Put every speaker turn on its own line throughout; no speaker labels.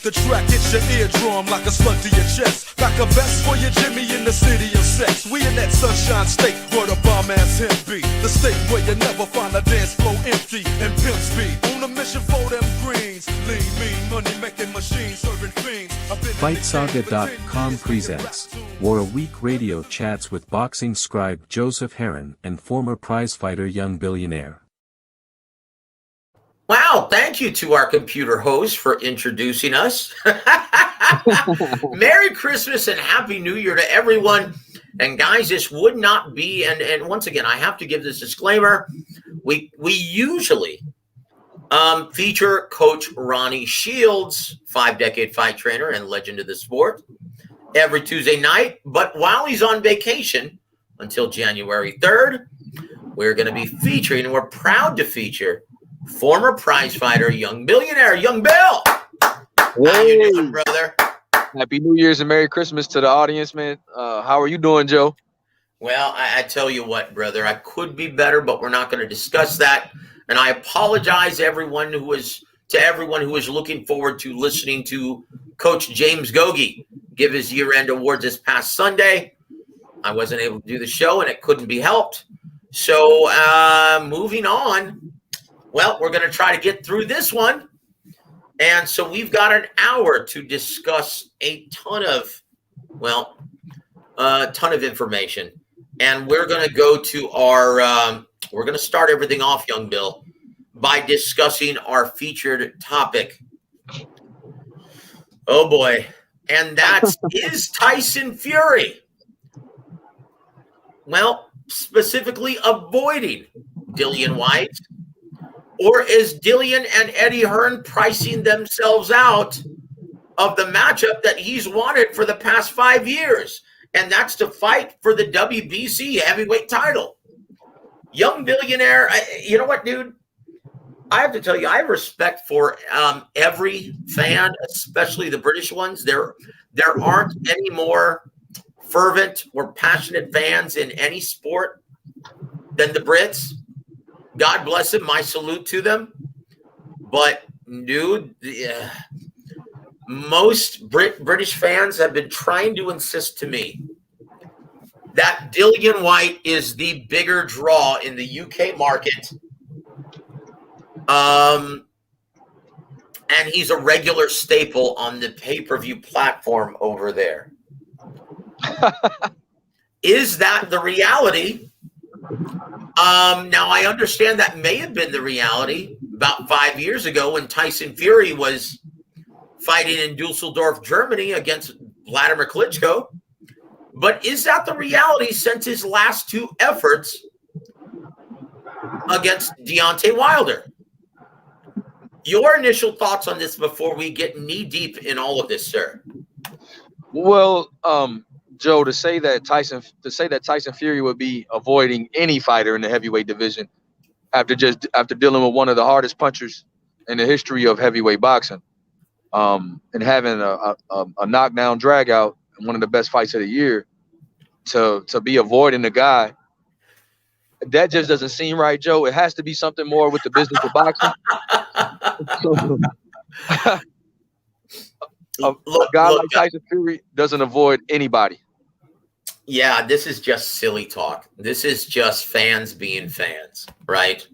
the track hits your eardrum like a slug to your chest. Back a vest for your Jimmy in the city of sex. We in that sunshine state where the bomb ass him be. The state where you never find a dance floor empty and pimp speed. On a mission for them greens. Lean, mean, money making machines serving fiends.
FightSaga.com presents War a Week radio chats with boxing scribe Joseph Herron and former prizefighter Young Billionaire.
Wow, thank you to our computer host for introducing us. Merry Christmas and Happy New Year to everyone. And guys, this would not be, and once again, I have to give this disclaimer. We usually feature Coach Ronnie Shields, 5-decade fight trainer and legend of the sport, every Tuesday night. But while he's on vacation until January 3rd, we're going to be featuring, and we're proud to feature, former prize fighter, Young Billionaire, Young Bill. How you doing, brother?
Happy New Year's and Merry Christmas to the audience, man. How are you doing, Joe?
Well, I tell you what, brother, I could be better, but we're not going to discuss that. And I apologize to everyone who was looking forward to listening to Coach James Gogi give his year-end awards this past Sunday. I wasn't able to do the show, and it couldn't be helped. So moving on. Well, we're going to try to get through this one. And so we've got an hour to discuss a ton of information. And we're going to go to we're going to start everything off, Young Bill, by discussing our featured topic. Oh, boy. And that is Tyson Fury. Well, specifically avoiding Dillian Whyte. Or is Dillian and Eddie Hearn pricing themselves out of the matchup that he's wanted for the past 5 years? And that's to fight for the WBC heavyweight title. Young Billionaire, you know what, dude? I have to tell you, I have respect for every fan, especially the British ones. There aren't any more fervent or passionate fans in any sport than the Brits. God bless them. My salute to them. But, dude, most British fans have been trying to insist to me that Dillian Whyte is the bigger draw in the UK market. And he's a regular staple on the pay-per-view platform over there. Is that the reality? Now, I understand that may have been the reality about 5 years ago when Tyson Fury was fighting in Dusseldorf, Germany against Vladimir Klitschko. But is that the reality since his last two efforts against Deontay Wilder? Your initial thoughts on this before we get knee-deep in all of this, sir?
Well, Joe, to say that Tyson Fury would be avoiding any fighter in the heavyweight division after dealing with one of the hardest punchers in the history of heavyweight boxing, and having a knockdown drag out in one of the best fights of the year, to be avoiding the guy, that just doesn't seem right, Joe. It has to be something more with the business of boxing. A guy like Tyson Fury doesn't avoid anybody.
Yeah, this is just silly talk. This is just fans being fans, right?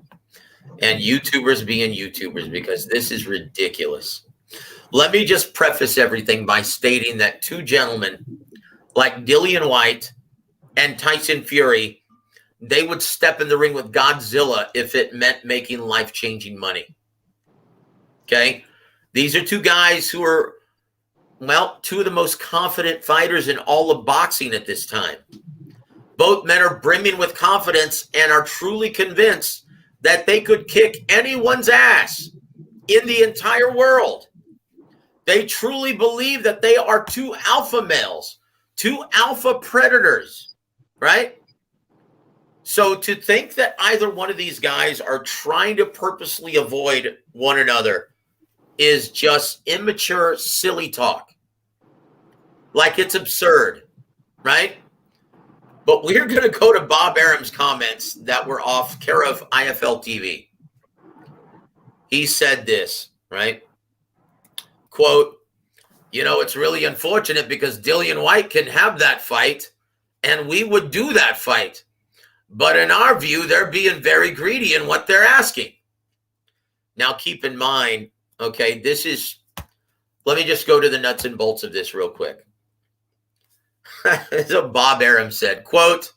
And YouTubers being YouTubers, because this is ridiculous. Let me just preface everything by stating that two gentlemen like Dillian Whyte and Tyson Fury, they would step in the ring with Godzilla if it meant making life-changing money. Okay? These are two guys who are, well, two of the most confident fighters in all of boxing at this time. Both men are brimming with confidence and are truly convinced that they could kick anyone's ass in the entire world. They truly believe that they are two alpha males, two alpha predators, right? So to think that either one of these guys are trying to purposely avoid one another is just immature, silly talk. Like it's absurd, right? But we're going to go to Bob Arum's comments that were off care of IFL TV. He said this, right? Quote, It's really unfortunate because Dillian Whyte can have that fight, and we would do that fight. But in our view, they're being very greedy in what they're asking. Now, keep in mind, okay, let me just go to the nuts and bolts of this real quick. So Bob Arum said, quote,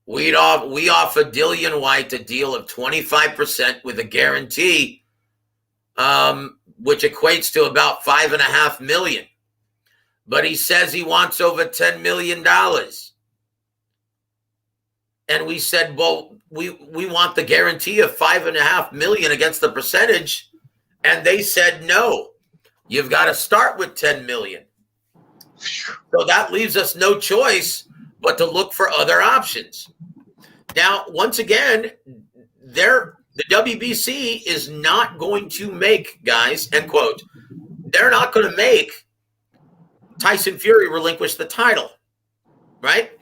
we offer Dillian Whyte a deal of 25% with a guarantee, which equates to about $5.5 million. But he says he wants over $10 million. And we said, well, we want the guarantee of $5.5 million against the percentage. And they said, no, you've got to start with $10 million. So that leaves us no choice but to look for other options. Now, once again, the WBC is not going to make, guys, end quote, they're not going to make Tyson Fury relinquish the title, right?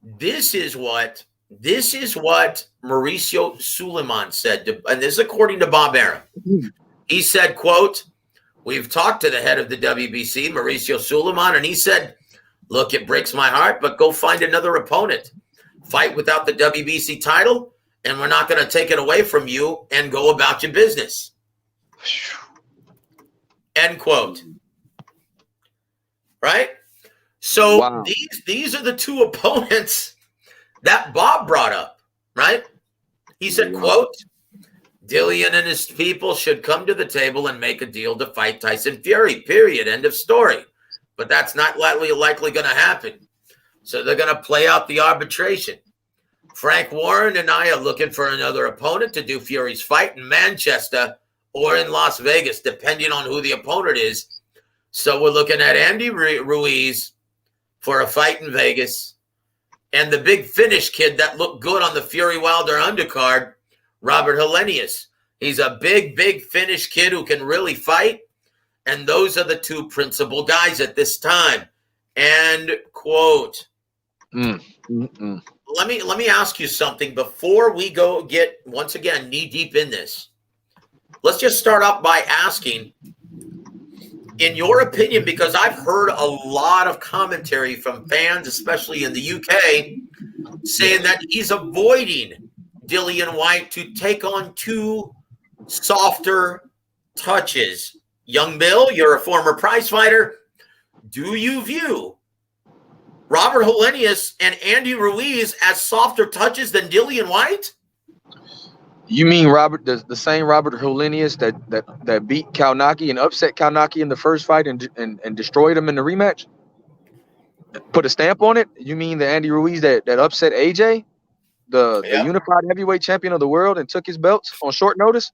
This is what Mauricio Suleiman said, and this is according to Bob Arum. He said, quote, we've talked to the head of the WBC, Mauricio Suleiman, and he said, look, it breaks my heart, but go find another opponent. Fight without the WBC title, and we're not going to take it away from you and go about your business. End quote. Right? So
Wow.
these are the two opponents that Bob brought up, right? He said, quote, Dillian and his people should come to the table and make a deal to fight Tyson Fury, period, end of story. But that's not likely going to happen. So they're going to play out the arbitration. Frank Warren and I are looking for another opponent to do Fury's fight in Manchester or in Las Vegas, depending on who the opponent is. So we're looking at Andy Ruiz for a fight in Vegas, and the big Finnish kid that looked good on the Fury Wilder undercard, Robert Helenius. He's a big Finnish kid who can really fight, and those are the two principal guys at this time. End quote. Let me ask you something before we go get, once again, knee deep in this. Let's just start off by asking, in your opinion, because I've heard a lot of commentary from fans, especially in the UK, saying that he's avoiding Dillian Whyte to take on two softer touches. Young Bill, you're a former prize fighter. Do you view Robert Helenius and Andy Ruiz as softer touches than Dillian Whyte?
You mean the same Robert Helenius that beat Kalnaki and upset Kalnaki in the first fight and destroyed him in the rematch? Put a stamp on it? You mean the Andy Ruiz that upset AJ, the unified heavyweight champion of the world, and took his belts on short notice?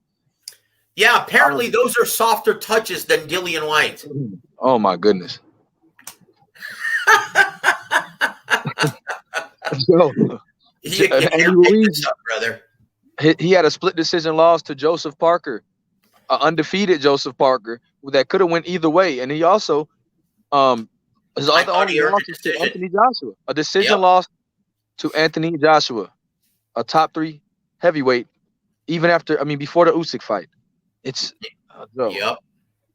Yeah, apparently those are softer touches than Dillian Whyte.
Oh my goodness. So, Andy Ruiz,
brother.
He had a split decision loss to Joseph Parker, undefeated Joseph Parker that could have went either way, and he also his other only loss is to Anthony Joshua, a decision loss to Anthony Joshua, a top 3 heavyweight, before the Usyk fight. It's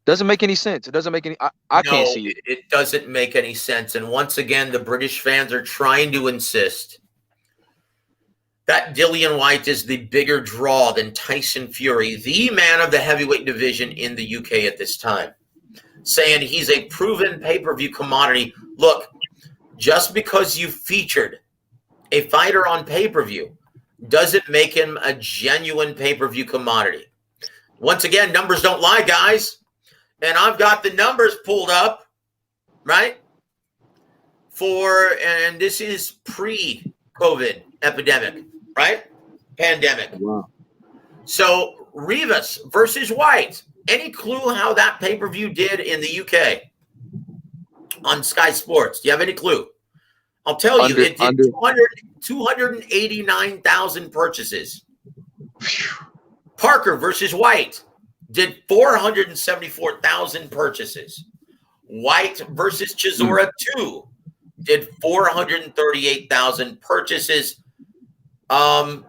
doesn't make any sense. It doesn't make any. I can't see it.
It doesn't make any sense. And once again, the British fans are trying to insist that Dillian Whyte is the bigger draw than Tyson Fury, the man of the heavyweight division in the UK at this time, saying he's a proven pay-per-view commodity. Look, just because you featured a fighter on pay-per-view doesn't make him a genuine pay-per-view commodity. Once again, numbers don't lie, guys. And I've got the numbers pulled up, right? And this is pre-COVID epidemic, right? Pandemic.
Wow.
So Rivas versus Whyte. Any clue how that pay-per-view did in the UK on Sky Sports? Do you have any clue? I'll tell you, it did 289,000 purchases. Parker versus Whyte did 474,000 purchases. Whyte versus Chisora 2 did 438,000 purchases. Young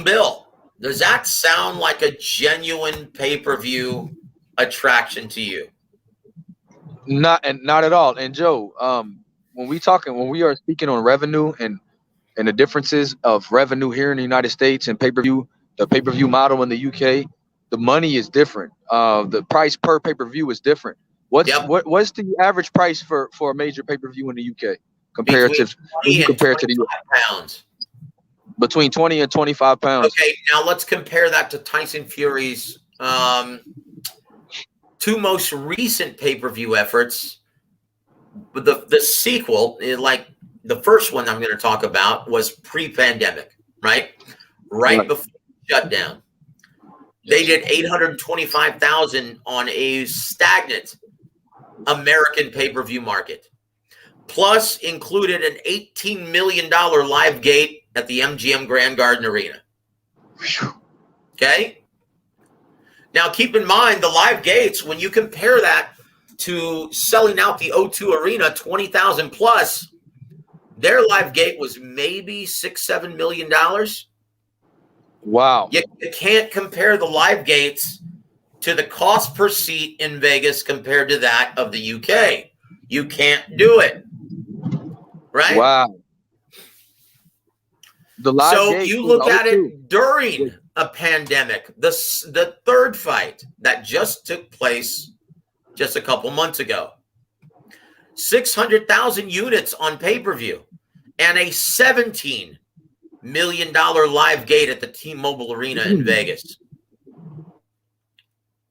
Bill, does that sound like a genuine pay-per-view attraction to you?
Not at all. And Joe, when we are speaking on revenue and the differences of revenue here in the United States and the pay-per-view model in the UK, the money is different. The price per pay-per-view is different. What's
Yep.
what's the average price for a major pay-per-view in the UK
Between
comparative
20 and
compared to the
25 pounds.
between 20 and 25 pounds?
Okay, now let's compare that to Tyson Fury's two most recent pay-per-view efforts. The sequel, like the first one I'm going to talk about, was pre-pandemic, right? Right before the shutdown. They did 825,000 on a stagnant American pay-per-view market, plus included an $18 million live gate at the MGM Grand Garden Arena. Okay? Now, keep in mind, the live gates, when you compare that to selling out the O2 Arena, 20,000 plus, their live gate was maybe $6-7 million.
Wow.
You can't compare the live gates to the cost per seat in Vegas compared to that of the UK. You can't do it. Right?
Wow.
So you look at it during a pandemic. The third fight that just took place just a couple months ago. 600,000 units on pay-per-view and a $17 million live gate at the T-Mobile Arena in Vegas.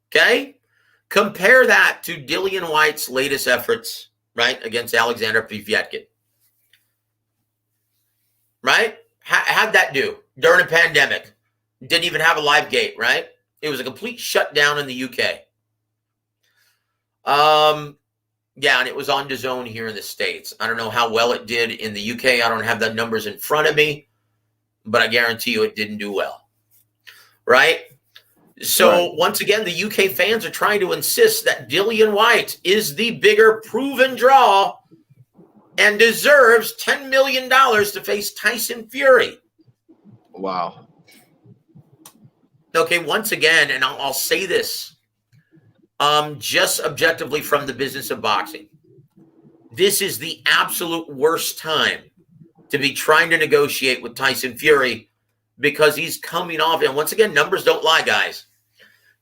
Okay? Compare that to Dillian Whyte's latest efforts, right, against Alexander Povetkin. Right? How'd that do during a pandemic? Didn't even have a live gate, right? It was a complete shutdown in the UK. Yeah, and it was on DAZN here in the States. I don't know how well it did in the UK. I don't have the numbers in front of me, but I guarantee you it didn't do well. Right? So once again, the UK fans are trying to insist that Dillian Whyte is the bigger proven draw and deserves $10 million to face Tyson Fury.
Wow.
Okay, once again, and I'll say this, just objectively from the business of boxing, this is the absolute worst time to be trying to negotiate with Tyson Fury because he's coming off, and once again, numbers don't lie, guys.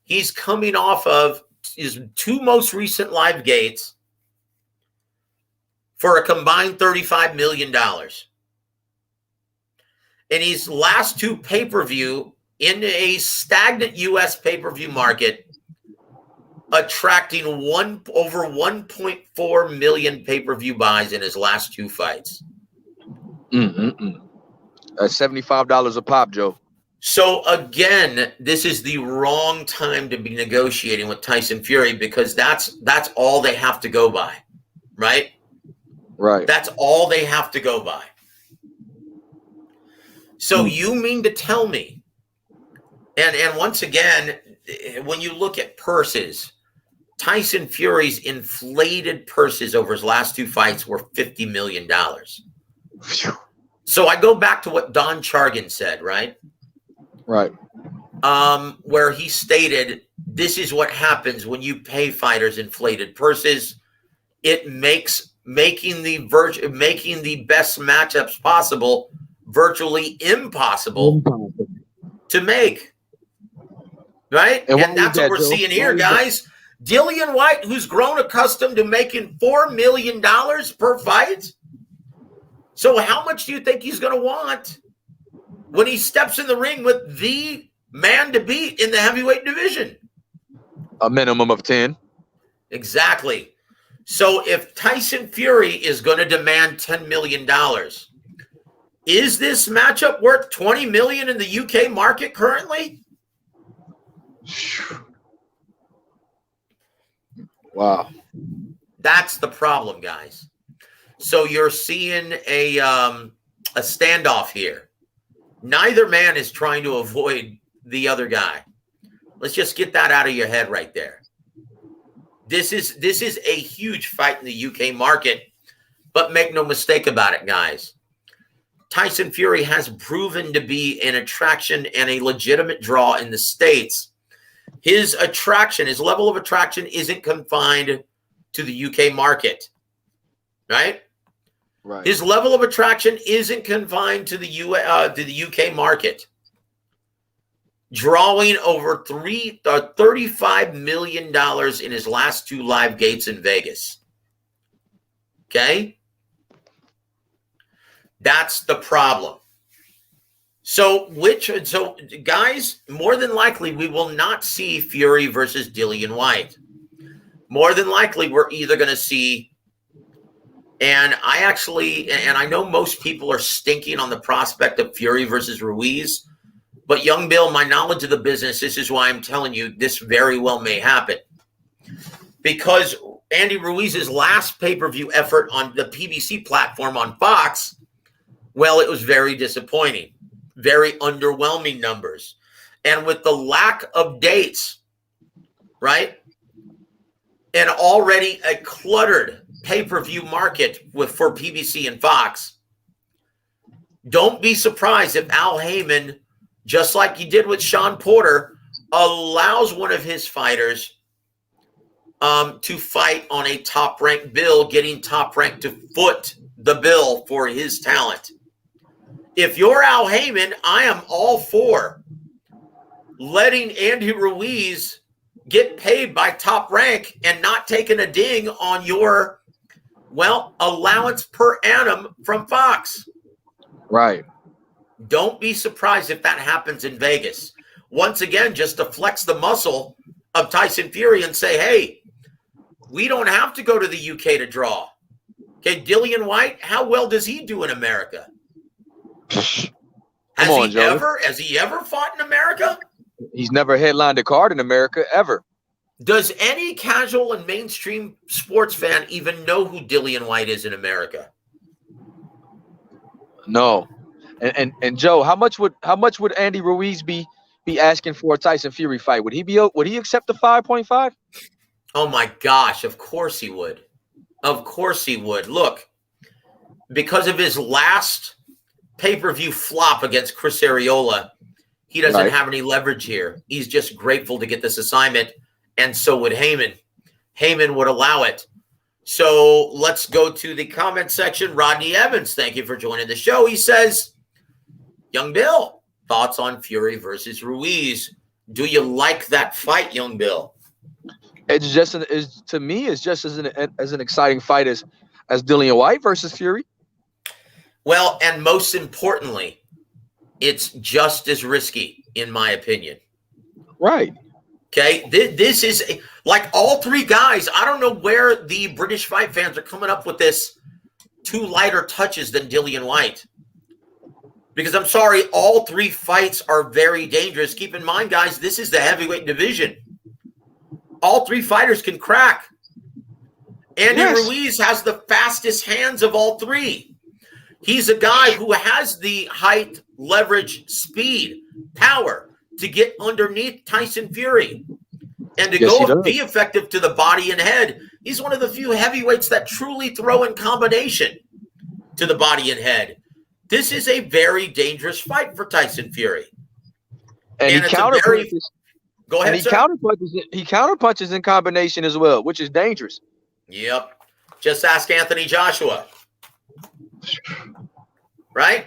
He's coming off of his two most recent live gates for a combined $35 million. And his last two pay-per-view in a stagnant U.S. pay-per-view market, attracting over 1.4 million pay-per-view buys in his last two fights.
That's $75 a pop, Joe.
So again, this is the wrong time to be negotiating with Tyson Fury because that's all they have to go by, right?
Right.
That's all they have to go by. So you mean to tell me, and once again, when you look at purses, Tyson Fury's inflated purses over his last two fights were $50 million. So I go back to what Don Chargan said, right?
Right.
Where he stated, this is what happens when you pay fighters inflated purses. It makes making the best matchups possible virtually impossible to make. Right? And that's what we're seeing here, guys. Dillian Whyte, who's grown accustomed to making $4 million per fight. So how much do you think he's going to want when he steps in the ring with the man to beat in the heavyweight division?
A minimum of 10.
Exactly. So if Tyson Fury is going to demand $10 million, is this matchup worth $20 million in the UK market currently?
Wow.
That's the problem, guys. So you're seeing a standoff here. Neither man is trying to avoid the other guy. Let's just get that out of your head right there. This is a huge fight in the UK market, but make no mistake about it, guys. Tyson Fury has proven to be an attraction and a legitimate draw in the States. His attraction, his level of attraction isn't confined to the UK market, right?
Right.
His level of attraction isn't confined to the UK market. Drawing over $35 million in his last 2 live gates in Vegas. Okay? That's the problem. So guys, more than likely, we will not see Fury versus Dillian Whyte. More than likely, we're either going to see, and I know most people are stinking on the prospect of Fury versus Ruiz, but Young Bill, my knowledge of the business, this is why I'm telling you this very well may happen. Because Andy Ruiz's last pay-per-view effort on the PBC platform on Fox, well, it was very disappointing. Very underwhelming numbers. And with the lack of dates, right? And already a cluttered pay-per-view market for PBC and Fox, don't be surprised if Al Heyman, just like he did with Sean Porter, allows one of his fighters to fight on a top-ranked bill, getting top-ranked to foot the bill for his talent. If you're Al Heyman, I am all for letting Andy Ruiz get paid by Top Rank and not taking a ding on your, allowance per annum from Fox.
Right.
Don't be surprised if that happens in Vegas. Once again, just to flex the muscle of Tyson Fury and say, hey, we don't have to go to the UK to draw. Okay, Dillian Whyte, how well does he do in America? Has he ever fought in America?
He's never headlined a card in America ever.
Does any casual and mainstream sports fan even know who Dillian Whyte is in America?
No. And Joe, how much would Andy Ruiz be asking for a Tyson Fury fight? Would he accept the 5.5?
Oh my gosh, of course he would. Of course he would. Look, because of his last pay-per-view flop against Chris Arreola, he doesn't have any leverage here. He's just grateful to get this assignment, and so would Heyman. Heyman would allow it. So let's go to the comment section. Rodney Evans, thank you for joining the show. He says, Young Bill, thoughts on Fury versus Ruiz? Do you like that fight, Young Bill?
It's just to me, it's just as an exciting fight as Dillian Whyte versus Fury.
Well, and most importantly, it's just as risky, in my opinion.
Right.
Okay. This is like all 3 guys. I don't know where the British fight fans are coming up with this 2 lighter touches than Dillian Whyte. Because I'm sorry, all 3 fights are very dangerous. Keep in mind, guys, this is the heavyweight division. All 3 fighters can crack. Andy Ruiz has the fastest hands of all 3. He's a guy who has the height, leverage, speed, power to get underneath Tyson Fury and to be effective to the body and head. He's one of the few heavyweights that truly throw in combination to the body and head. This is a very dangerous fight for Tyson Fury.
And he counterpunches.
Go ahead,
he counterpunches in combination as well, which is dangerous.
Yep. Just ask Anthony Joshua. Right?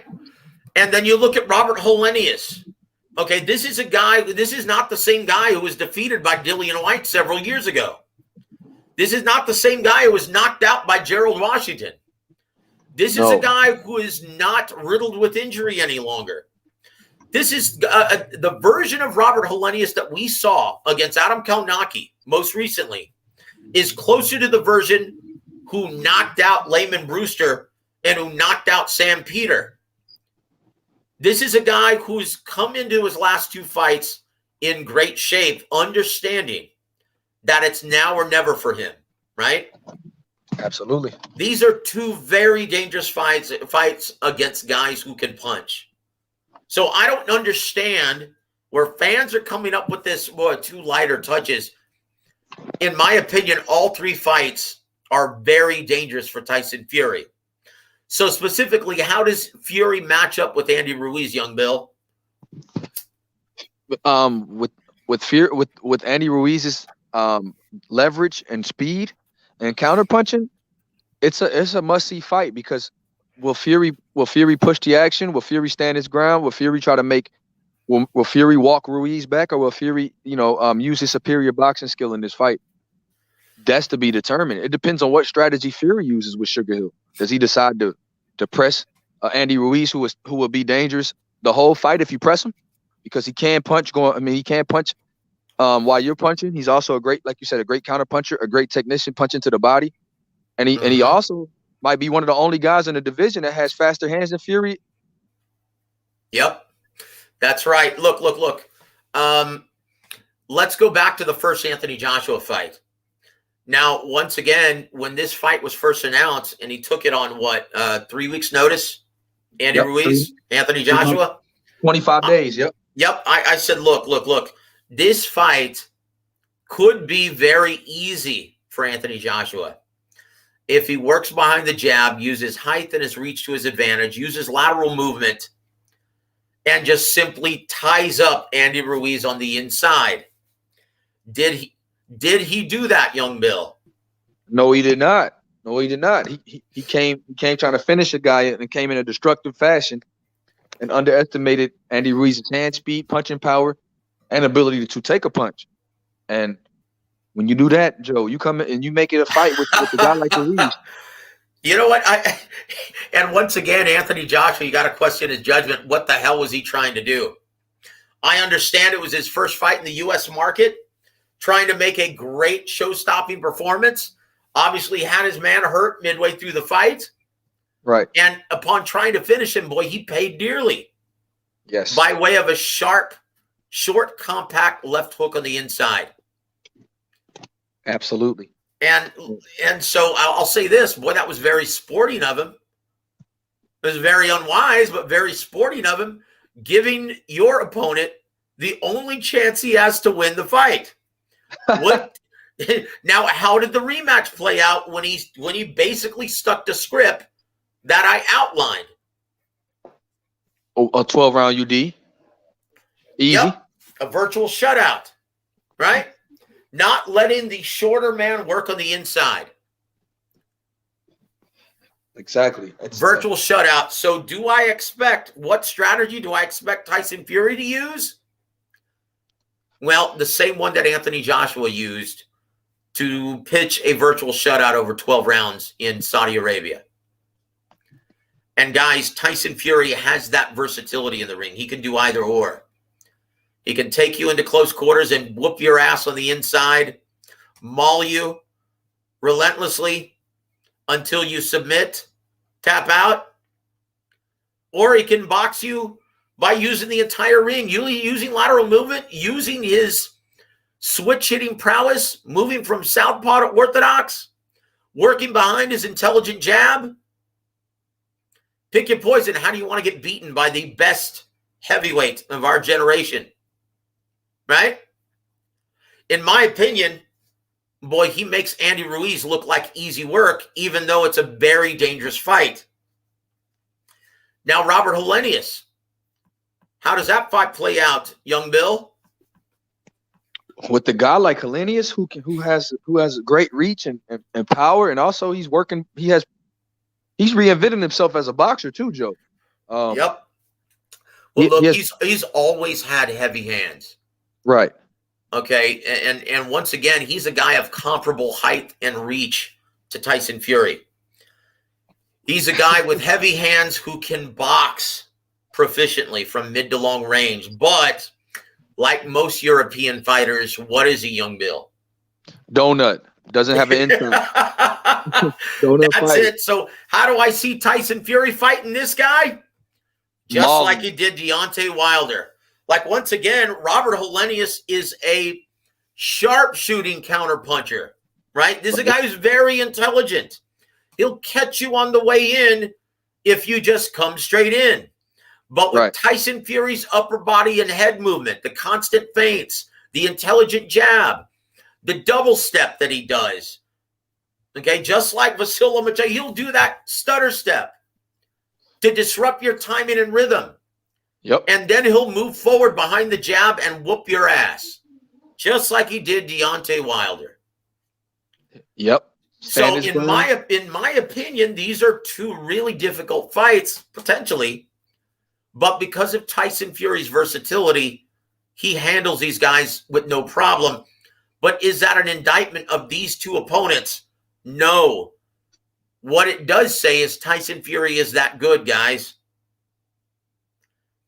And then you look at Robert Helenius. Okay, this is not the same guy who was defeated by Dillian Whyte several years ago. This is not the same guy who was knocked out by Gerald Washington. This is a guy who is not riddled with injury any longer. This is the version of Robert Helenius that we saw against Adam Kalnaki most recently is closer to the version who knocked out Layman Brewster and who knocked out Sam Peter. This is a guy who's come into his last 2 fights in great shape, understanding that it's now or never for him, right?
Absolutely.
These are 2 very dangerous fights against guys who can punch. So I don't understand where fans are coming up with this 2 lighter touches. In my opinion, all 3 fights are very dangerous for Tyson Fury. So specifically, how does Fury match up with Andy Ruiz, Young Bill?
With Andy Ruiz's leverage and speed, And counterpunching, it's a must-see fight because will Fury push the action? Will Fury stand his ground? Will Fury try to make will Fury walk Ruiz back, or will Fury, use his superior boxing skill in this fight? That's to be determined. It depends on what strategy Fury uses with Sugar Hill. Does he decide to press Andy Ruiz, who will be dangerous the whole fight if you press him, because he can punch he can punch while you're punching. He's also a great, like you said, a great counter puncher, a great technician punching to the body, and he also might be one of the only guys in the division that has faster hands than Fury.
Yep, that's right. Look. Let's go back to the first Anthony Joshua fight. Now, once again, when this fight was first announced, and he took it on 3 weeks notice, Andy Ruiz, Anthony Joshua,
25 days. Yep.
I said, look, this fight could be very easy for Anthony Joshua if he works behind the jab, uses height and his reach to his advantage, uses lateral movement, and just simply ties up Andy Ruiz on the inside. Did he do that, Young Bill?
No, he did not. He came trying to finish a guy and came in a destructive fashion and underestimated Andy Ruiz's hand speed, punching power, and ability to take a punch. And when you do that, Joe, you come in and you make it a fight with a guy like Ruiz.
You know what? And once again, Anthony Joshua, you got to question his judgment. What the hell was he trying to do? I understand it was his first fight in the U.S. market, trying to make a great show-stopping performance. Obviously had his man hurt midway through the fight.
Right.
And upon trying to finish him, boy, he paid dearly.
Yes.
By way of a sharp, short, compact left hook on the inside.
Absolutely.
And so I'll say this, boy, that was very sporting of him. It was very unwise, but very sporting of him, giving your opponent the only chance he has to win the fight. Now, how did the rematch play out when he basically stuck to script that I outlined?
A 12-round UD. Easy.
Yep. A virtual shutout, right? Not letting the shorter man work on the inside.
Exactly.
Virtual shutout. So what strategy do I expect Tyson Fury to use? Well, the same one that Anthony Joshua used to pitch a virtual shutout over 12 rounds in Saudi Arabia. And guys, Tyson Fury has that versatility in the ring. He can do either or. He can take you into close quarters and whoop your ass on the inside, maul you relentlessly until you submit, tap out. Or he can box you by using the entire ring, using lateral movement, using his switch-hitting prowess, moving from southpaw to orthodox, working behind his intelligent jab. Pick your poison. How do you want to get beaten by the best heavyweight of our generation? Right? In my opinion, boy, he makes Andy Ruiz look like easy work, even though it's a very dangerous fight. Now, Robert Helenius. How does that fight play out, Young Bill?
With the guy like Helenius, who has great reach and power, and also he's reinvented himself as a boxer too, Joe.
Yep. Well, look, he's always had heavy hands.
Right.
Okay, and once again, he's a guy of comparable height and reach to Tyson Fury. He's a guy with heavy hands who can box proficiently from mid to long range, but like most European fighters, what is he, Young Bill?
Donut. Doesn't have an intern.
That's it. So how do I see Tyson Fury fighting this guy? Just like he did Deontay Wilder. Like, once again, Robert Helenius is a sharpshooting counterpuncher, right? This is a guy who's very intelligent. He'll catch you on the way in if you just come straight in. But with Tyson Fury's upper body and head movement, the constant feints, the intelligent jab, the double step that he does, okay, just like Vasyl Lomachenko, he'll do that stutter step to disrupt your timing and rhythm.
Yep.
And then he'll move forward behind the jab and whoop your ass, just like he did Deontay Wilder.
Yep.
So
Sanders
in my opinion, these are two really difficult fights, potentially. But because of Tyson Fury's versatility, he handles these guys with no problem. But is that an indictment of these two opponents? No. What it does say is Tyson Fury is that good, guys.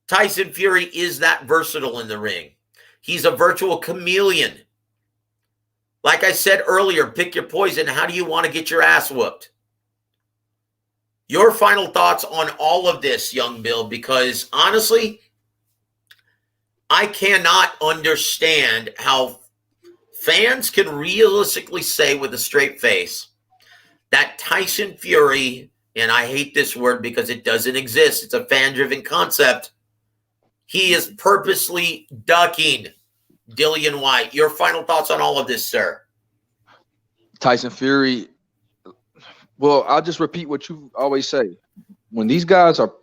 Tyson Fury is that versatile in the ring. He's a virtual chameleon. Like I said earlier, pick your poison. How do you want to get your ass whooped? Your final thoughts on all of this, Young Bill, because honestly, I cannot understand how fans can realistically say with a straight face that Tyson Fury, and I hate this word because it doesn't exist, it's a fan-driven concept, he is purposely ducking Dillian Whyte. Your final thoughts on all of this, sir?
Tyson Fury. Well, I'll just repeat what you always say. When these guys are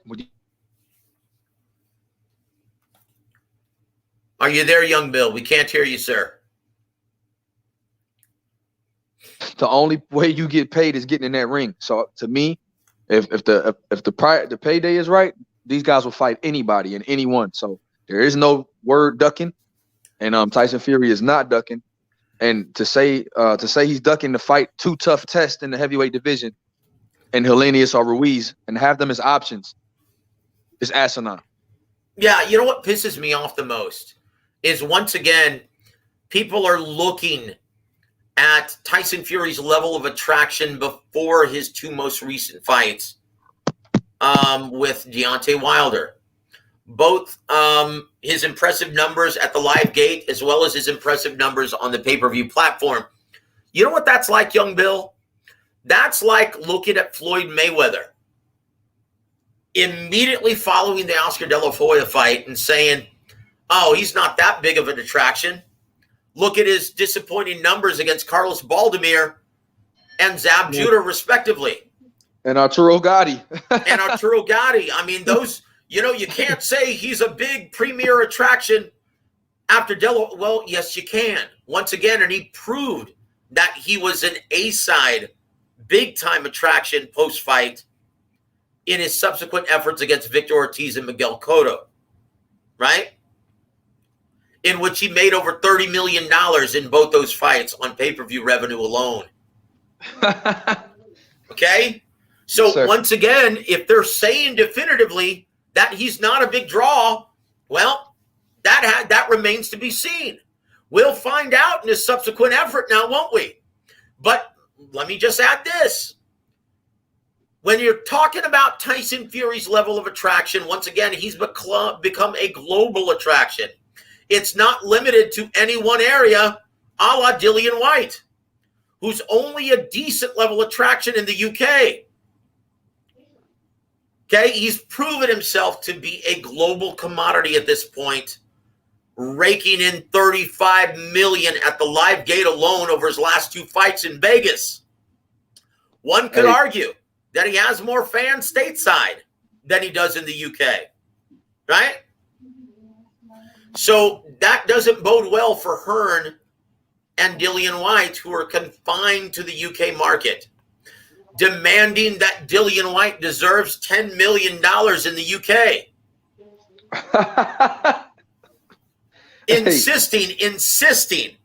you there, Young Bill? We can't hear you, sir.
the only way you get paid is getting in that ring. So to me, if the payday is right, these guys will fight anybody and anyone. So there is no word ducking, and Tyson Fury is not ducking. And to say he's ducking to fight two tough tests in the heavyweight division, and Helenius or Ruiz, and have them as options, is asinine.
Yeah, you know what pisses me off the most is, once again, people are looking at Tyson Fury's level of attraction before his two most recent fights with Deontay Wilder. Both his impressive numbers at the live gate as well as his impressive numbers on the pay-per-view platform. You know what that's like, Young Bill? That's like looking at Floyd Mayweather immediately following the Oscar De La Hoya fight and saying, oh, he's not that big of an attraction. Look at his disappointing numbers against Carlos Baldemir and Zab Judah, respectively.
And Arturo Gatti.
I mean, those, you can't say he's a big premier attraction after well, yes, you can. Once again, and he proved that he was an A-side, big-time attraction post-fight in his subsequent efforts against Victor Ortiz and Miguel Cotto, right? In which he made over $30 million in both those fights on pay-per-view revenue alone. Okay? So
Yes,
once again, if they're saying definitively that he's not a big draw, well, that remains to be seen. We'll find out in his subsequent effort now, won't we? But let me just add this. When you're talking about Tyson Fury's level of attraction, once again, he's become a global attraction. It's not limited to any one area, a la Dillian Whyte, who's only a decent level attraction in the UK. Okay, he's proven himself to be a global commodity at this point, raking in $35 million at the live gate alone over his last two fights in Vegas. One could argue that he has more fans stateside than he does in the UK, right? So that doesn't bode well for Hearn and Dillian Whyte, who are confined to the UK market, demanding that Dillian Whyte deserves $10 million in the UK. Insisting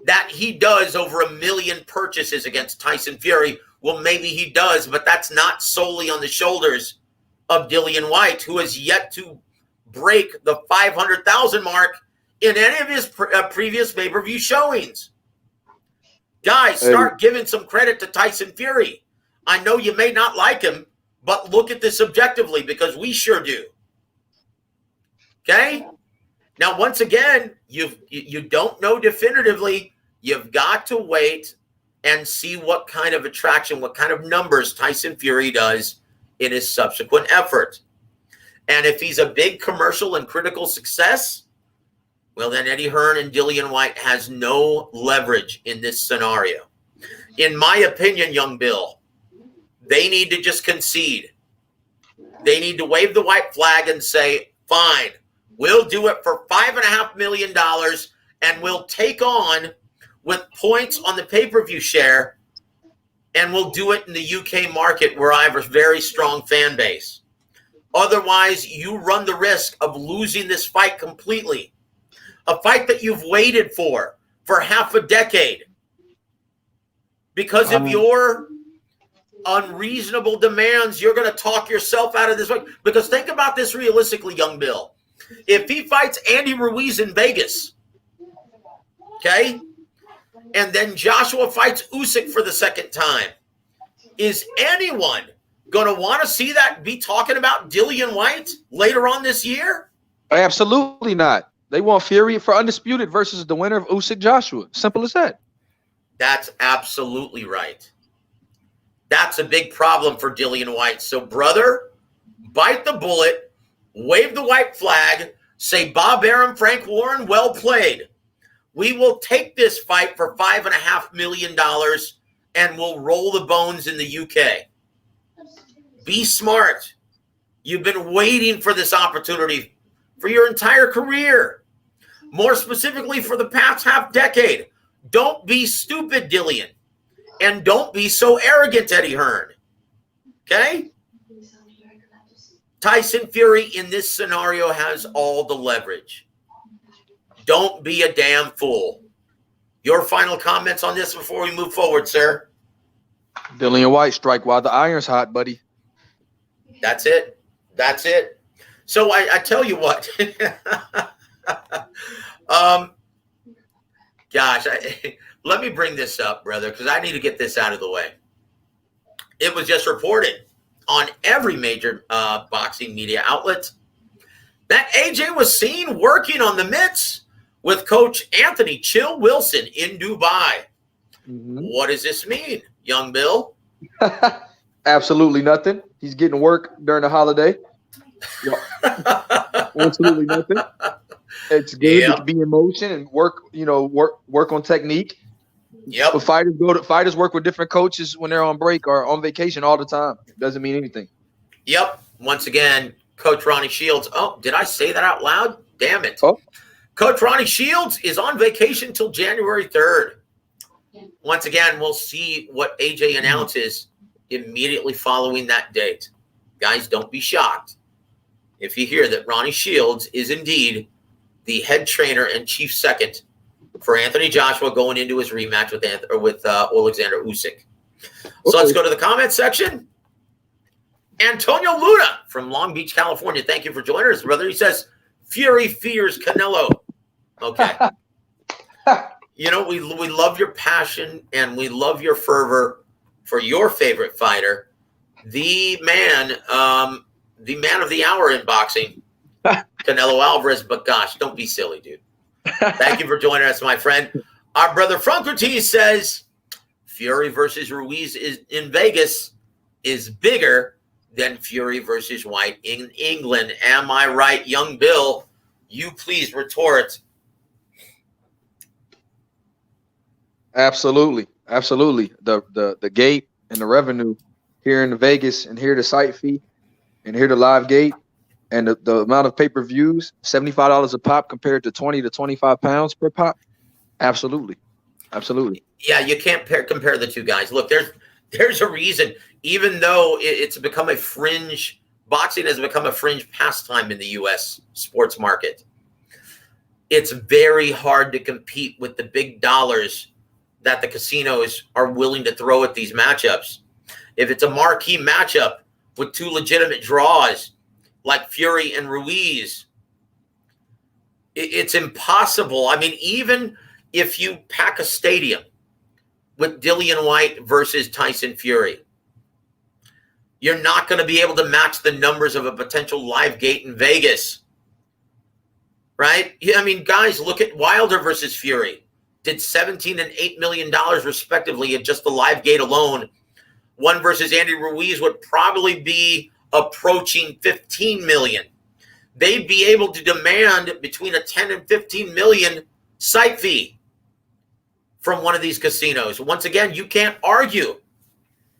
that he does over 1 million purchases against Tyson Fury. Well, maybe he does, but that's not solely on the shoulders of Dillian Whyte, who has yet to break the 500,000 mark in any of his previous pay-per-view showings. Guys, start giving some credit to Tyson Fury. I know you may not like him, but look at this objectively, because we sure do. Okay? Now, once again, you don't know definitively. You've got to wait and see what kind of attraction, what kind of numbers Tyson Fury does in his subsequent effort. And if he's a big commercial and critical success, well, then Eddie Hearn and Dillian Whyte has no leverage in this scenario. In my opinion, Young Bill, they need to just concede. They need to wave the white flag and say, fine, we'll do it for $5.5 million, and we'll take on, with points on the pay-per-view share, and we'll do it in the UK market where I have a very strong fan base. Otherwise, you run the risk of losing this fight completely. A fight that you've waited for half a decade. Because of your unreasonable demands, you're going to talk yourself out of this fight. Because think about this realistically, young Bill. If he fights Andy Ruiz in Vegas, okay, and then Joshua fights Usyk for the second time, is anyone going to want to see that, be talking about Dillian Whyte later on this year?
Absolutely not. They want Fury for undisputed versus the winner of Usyk Joshua. Simple as that.
That's absolutely right. That's a big problem for Dillian Whyte. So, brother, bite the bullet, wave the white flag, say, Bob Arum, Frank Warren, well played. We will take this fight for $5.5 million and we'll roll the bones in the UK. Be smart. You've been waiting for this opportunity for your entire career. More specifically, for the past half decade. Don't be stupid, Dillian. And don't be so arrogant, Eddie Hearn. Okay? Tyson Fury in this scenario has all the leverage. Don't be a damn fool. Your final comments on this before we move forward, sir?
Dillian Whyte, strike while the iron's hot, buddy.
That's it. That's it. So I tell you what. Let me bring this up, brother, because I need to get this out of the way. It was just reported on every major boxing media outlet that AJ was seen working on the mitts with Coach Anthony Chill Wilson in Dubai. Mm-hmm. What does this mean, young Bill?
Absolutely nothing. He's getting work during the holiday. Absolutely nothing. It's good to be in motion and work on technique.
Yep.
But fighters work with different coaches when they're on break or on vacation all the time. It doesn't mean anything.
Yep. Once again, Coach Ronnie Shields. Oh, did I say that out loud? Damn it.
Oh.
Coach Ronnie Shields is on vacation till January 3rd. Once again, we'll see what AJ announces immediately following that date. Guys, don't be shocked if you hear that Ronnie Shields is indeed the head trainer and chief second for Anthony Joshua going into his rematch with Alexander Usyk. So let's go to the comment section. Antonio Luna from Long Beach, California. Thank you for joining us, brother. He says, Fury fears Canelo. Okay. We love your passion and we love your fervor for your favorite fighter, the man of the hour in boxing, Canelo Alvarez. But gosh, don't be silly, dude. Thank you for joining us, my friend. Our brother Frankrtes says Fury versus Ruiz in Vegas is bigger than Fury versus Whyte in England. Am I right, young Bill? You please retort.
Absolutely. The gate and the revenue here in Vegas, and here the site fee, and here the live gate, and the amount of pay-per-views, $75 a pop compared to 20 to 25 pounds per pop. Absolutely.
Yeah, you can't compare the two guys. Look, there's a reason. Even though it's become a fringe, boxing has become a fringe pastime in the U.S. sports market. It's very hard to compete with the big dollars that the casinos are willing to throw at these matchups. If it's a marquee matchup with two legitimate draws like Fury and Ruiz, it's impossible. I mean, even if you pack a stadium with Dillian Whyte versus Tyson Fury, you're not going to be able to match the numbers of a potential live gate in Vegas, right? I mean, guys, look at Wilder versus Fury. Did $17 and $8 million respectively at just the live gate alone. One versus Andy Ruiz would probably be approaching 15 million. They'd be able to demand between a 10 and 15 million site fee from one of these casinos. Once again, you can't argue.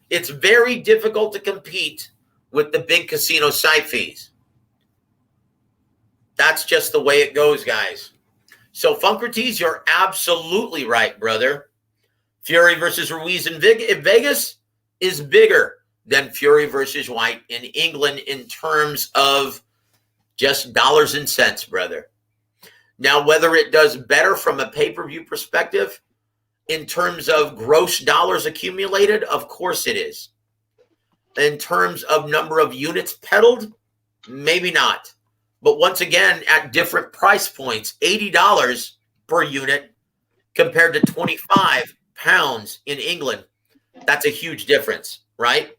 It's very difficult to compete with the big casino site fees. That's just the way it goes, guys. So, Funkertes, you're absolutely right, brother. Fury versus Ruiz in Vegas, is bigger than Fury versus Whyte in England in terms of just dollars and cents, brother. Now, whether it does better from a pay-per-view perspective in terms of gross dollars accumulated, of course it is. In terms of number of units peddled, maybe not. But once again, at different price points, $80 per unit compared to 25 pounds in England. That's a huge difference, right?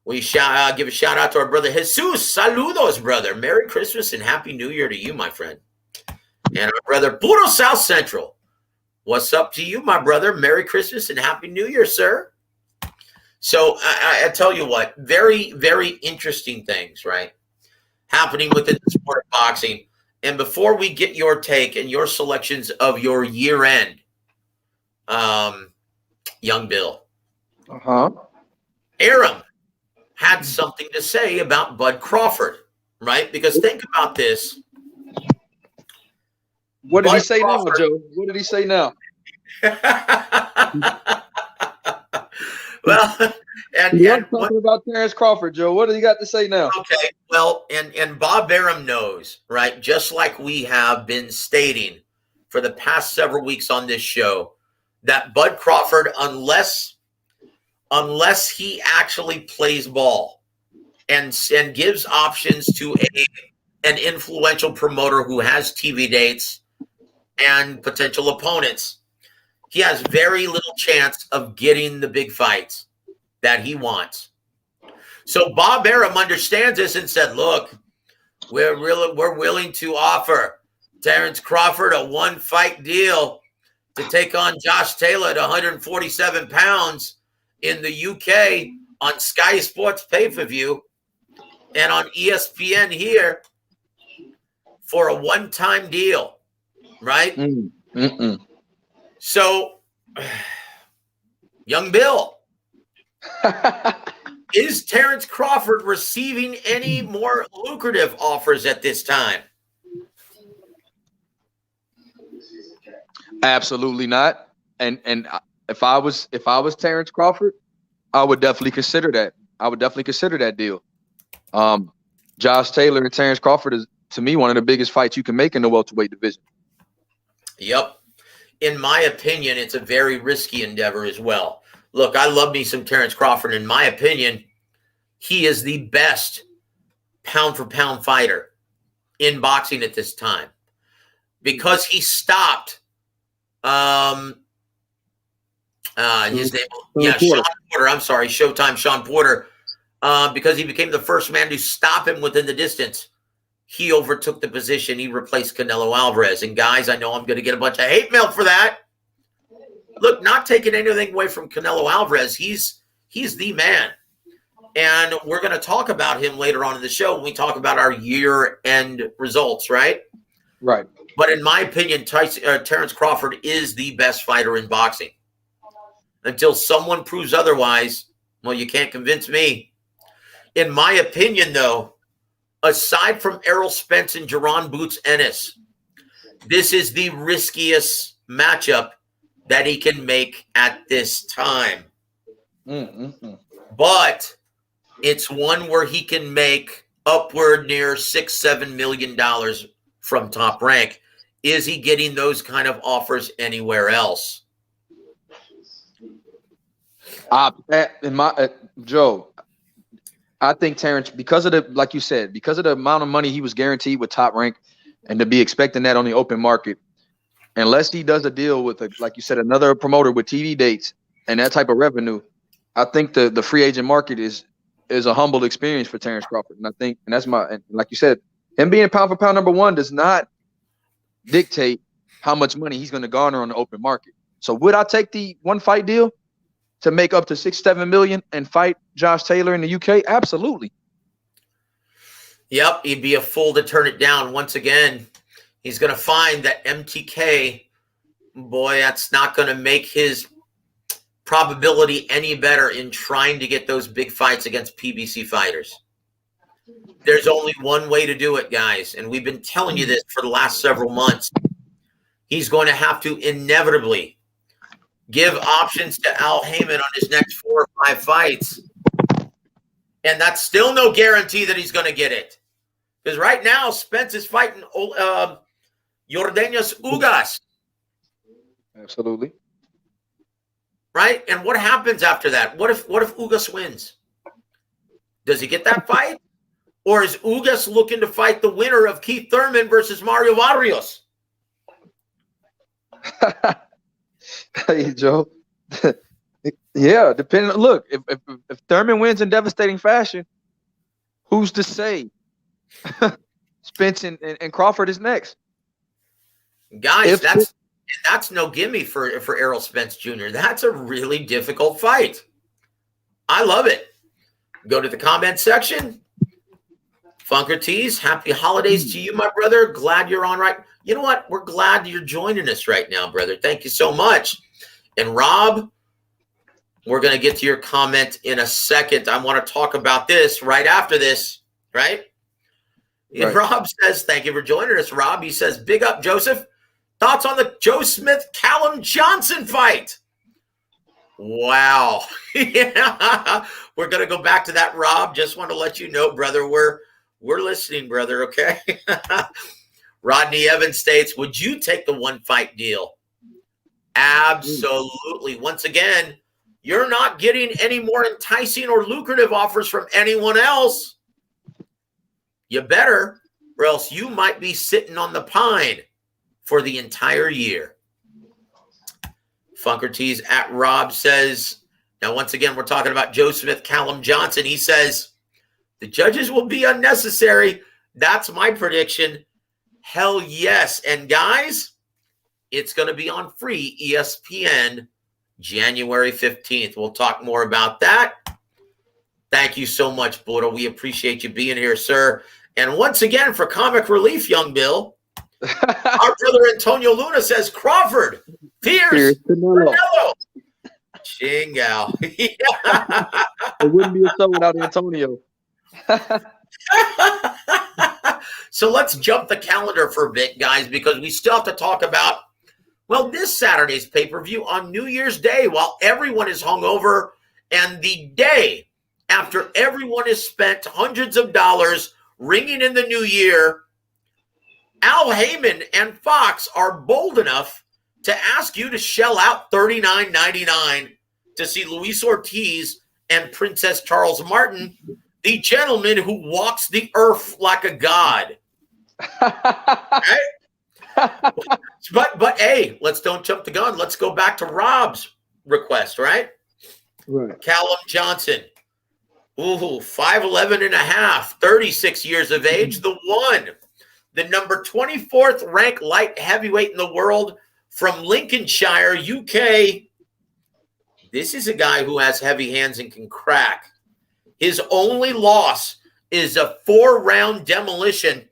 We give a shout out to our brother Jesus. Saludos, brother. Merry Christmas and Happy New Year to you, my friend. And our brother Puro South Central. What's up to you, my brother? Merry Christmas and Happy New Year, sir. So I tell you what, very, very interesting things, right, happening within the sport of boxing. And before we get your take and your selections of your year-end, Young Bill, Aram had something to say about Bud Crawford, right? Because think about this.
What did he say now, Joe? What did he say now?
Well, and
talking about Terrence Crawford, Joe. What do you got to say now?
Okay, well, and Bob Arum knows, right? Just like we have been stating for the past several weeks on this show, that Bud Crawford, unless he actually plays ball and gives options to an influential promoter who has TV dates and potential opponents, he has very little chance of getting the big fights that he wants. So Bob Arum understands this and said, look, we're willing to offer Terrence Crawford a one-fight deal to take on Josh Taylor at 147 pounds in the UK on Sky Sports pay-per-view and on ESPN here for a one-time deal, right? So, Young Bill, is Terrence Crawford receiving any more lucrative offers at this time?
Absolutely not. And if I was Terrence Crawford, I would definitely consider that. I would definitely consider that deal. Josh Taylor and Terrence Crawford is, to me, one of the biggest fights you can make in the welterweight division.
Yep. In my opinion, it's a very risky endeavor as well. Look, I love me some Terrence Crawford. In my opinion, he is the best pound-for-pound fighter in boxing at this time because he stopped his name, Sean Porter. I'm sorry, Showtime Sean Porter, because he became the first man to stop him within the distance. He overtook the position. He replaced Canelo Alvarez. And guys, I know I'm going to get a bunch of hate mail for that. Look, not taking anything away from Canelo Alvarez. He's the man. And we're going to talk about him later on in the show when we talk about our year-end results, right?
Right.
But in my opinion, Terrence Crawford is the best fighter in boxing. Until someone proves otherwise, well, you can't convince me. In my opinion, though, aside from Errol Spence and Jaron Boots Ennis, this is the riskiest matchup that he can make at this time. But it's one where he can make upward near $6-7 million from Top Rank. Is he getting those kind of offers anywhere else?
Joe, I think Terrence, because of the, like you said, because of the amount of money he was guaranteed with Top Rank and to be expecting that on the open market, unless he does a deal with, like you said, another promoter with TV dates and that type of revenue, I think the free agent market is a humble experience for Terrence Crawford. And I think, and that's and like you said, him being pound for pound number one does not dictate how much money he's going to garner on the open market. So would I take the one fight deal to make up to $6-7 million and fight Josh Taylor in the UK? Absolutely.
Yep, he'd be a fool to turn it down. Once again, he's going to find that MTK, boy, that's not going to make his probability any better in trying to get those big fights against PBC fighters. There's only one way to do it, guys, and we've been telling you this for the last several months. He's going to have to inevitably give options to Al Heyman on his next 4 or 5 fights. And that's still no guarantee that he's going to get it. Because right now, Spence is fighting Yordeñas Ugas.
Absolutely.
Right? And what happens after that? What if Ugas wins? Does he get that fight? Or is Ugas looking to fight the winner of Keith Thurman versus Mario Barrios?
Hey, Joe. Yeah, depending. Look, if Thurman wins in devastating fashion, who's to say Spence and Crawford is next?
Guys, that's no gimme for Errol Spence Jr. That's a really difficult fight. I love it. Go to the comment section. Funker Tees, happy holidays to you, my brother. Glad you're on right. You know what? We're glad you're joining us right now, brother. Thank you so much. And Rob, we're going to get to your comment in a second. I want to talk about this right after this, right? And Rob says, thank you for joining us, Rob. He says, big up, Joseph. Thoughts on the Joe Smith-Callum Johnson fight? Wow. Yeah. We're going to go back to that, Rob. Just want to let you know, brother, we're listening, brother, okay? Rodney Evans states, would you take the 1-fight deal? Absolutely. Once again, you're not getting any more enticing or lucrative offers from anyone else. You better, or else you might be sitting on the pine for the entire year. Funker Tees at Rob says, now once again, we're talking about Joe Smith, Callum Johnson. He says, the judges will be unnecessary. That's my prediction. Hell yes. And guys, it's going to be on free ESPN January 15th. We'll talk more about that. Thank you so much, Buddha. We appreciate you being here, sir. And once again, for comic relief, Young Bill, our brother Antonio Luna says, Crawford, Pierce, Canelo. Chingo.
It wouldn't be a show without Antonio.
So let's jump the calendar for a bit, guys, because we still have to talk about, well, this Saturday's pay-per-view on New Year's Day while everyone is hungover and the day after everyone has spent hundreds of dollars ringing in the new year. Al Heyman and Fox are bold enough to ask you to shell out $39.99 to see Luis Ortiz and Princess Charles Martin, the gentleman who walks the earth like a god. Right? But hey, let's don't jump the gun. Let's go back to Rob's request, right?
Right.
Callum Johnson. Ooh, 5'11 and a half, 36 years of age, the one. The number 24th ranked light heavyweight in the world from Lincolnshire, UK. This is a guy who has heavy hands and can crack. His only loss is a 4-round demolition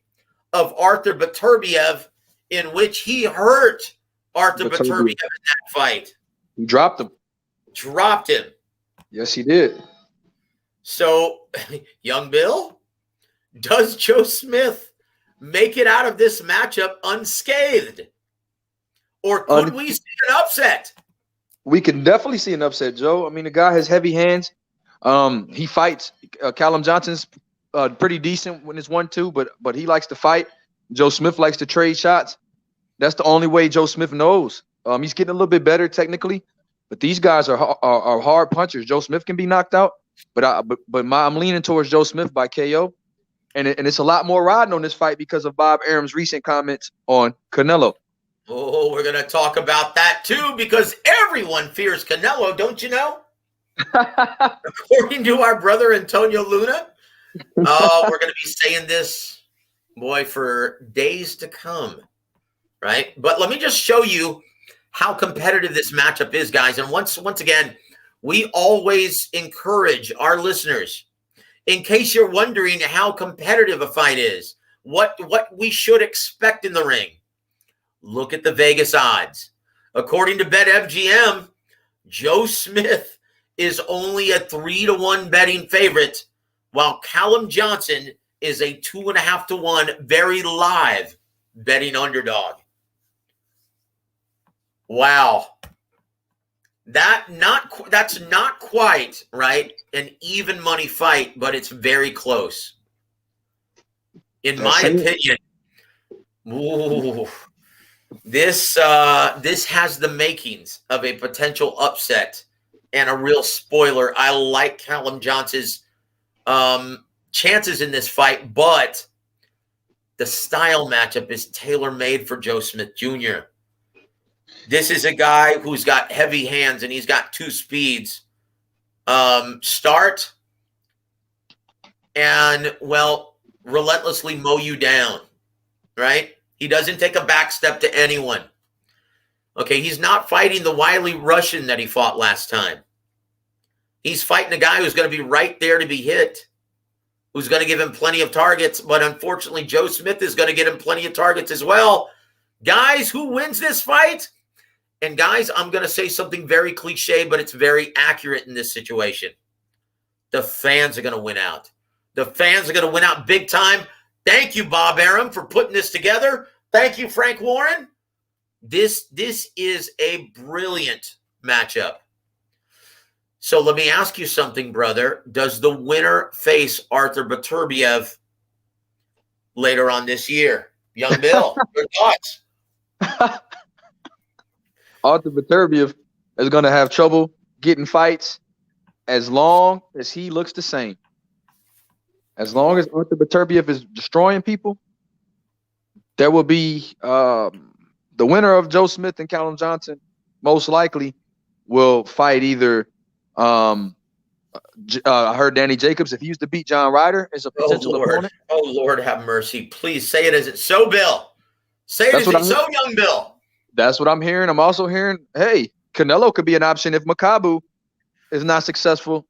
of Arthur Beterbiev, in which he hurt Arthur Beterbiev in that fight.
He dropped him.
Dropped him.
Yes, he did.
So, Young Bill, does Joe Smith make it out of this matchup unscathed? Or could we see an upset?
We can definitely see an upset, Joe. I mean, the guy has heavy hands. He fights. Callum Johnson's pretty decent when it's 1-2, but he likes to fight. Joe Smith likes to trade shots. That's the only way Joe Smith knows. He's getting a little bit better technically, but these guys are hard punchers. Joe Smith can be knocked out, but I'm leaning towards Joe Smith by KO, and it's a lot more riding on this fight because of Bob Arum's recent comments on Canelo.
Oh, we're going to talk about that too, because everyone fears Canelo, don't you know? According to our brother Antonio Luna. We're going to be saying this, boy, for days to come, right? But let me just show you how competitive this matchup is, guys. And once again, we always encourage our listeners, in case you're wondering how competitive a fight is, what we should expect in the ring. Look at the Vegas odds. According to BetMGM, Joe Smith is only a 3-1 betting favorite, while Callum Johnson is a 2.5-1 very live betting underdog. Wow. That's not quite right an even money fight, but it's very close. In my opinion, ooh, this has the makings of a potential upset and a real spoiler. I like Callum Johnson's chances in this fight, but the style matchup is tailor-made for Joe Smith Jr. This is a guy who's got heavy hands and he's got two speeds. Start and, well, relentlessly mow you down, right? He doesn't take a back step to anyone. Okay, he's not fighting the wily Russian that he fought last time. He's fighting a guy who's going to be right there to be hit, who's going to give him plenty of targets, but unfortunately, Joe Smith is going to get him plenty of targets as well. Guys, who wins this fight? And guys, I'm going to say something very cliche, but it's very accurate in this situation. The fans are going to win out. The fans are going to win out big time. Thank you, Bob Arum, for putting this together. Thank you, Frank Warren. This is a brilliant matchup. So let me ask you something, brother. Does the winner face Artur Beterbiev later on this year? Young Bill, your thoughts?
Artur Beterbiev is going to have trouble getting fights as long as he looks the same. As long as Artur Beterbiev is destroying people, there will be the winner of Joe Smith and Callum Johnson most likely will fight either. I heard Danny Jacobs, if he used to beat John Ryder, is a potential opponent.
Oh, Lord, have mercy. Please say it as it's so, Bill. Say it as it's so, Young Bill.
That's what I'm hearing. I'm also hearing, hey, Canelo could be an option if W.A.W is not successful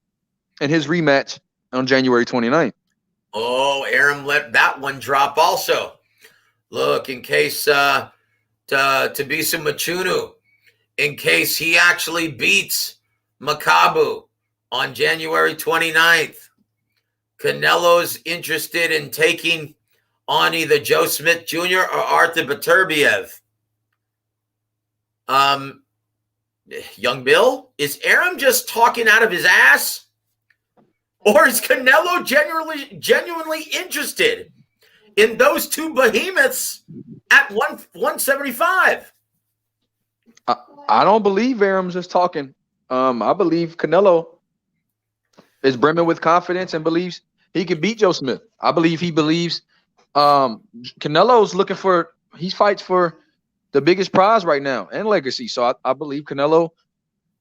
in his rematch on January 29th.
Oh, Aram let that one drop also. Look, in case Tabisu Machunu, in case he actually beats W.A.W on January 29th, Canelo's interested in taking on either Joe Smith Jr. or Artur Beterbiev. Young Bill, is Aram just talking out of his ass? Or is Canelo genuinely interested in those two behemoths at 175?
I don't believe Aram's just talking. I believe Canelo is brimming with confidence and believes he can beat Joe Smith. I believe he believes Canelo's looking for, he fights for the biggest prize right now and legacy. So I believe Canelo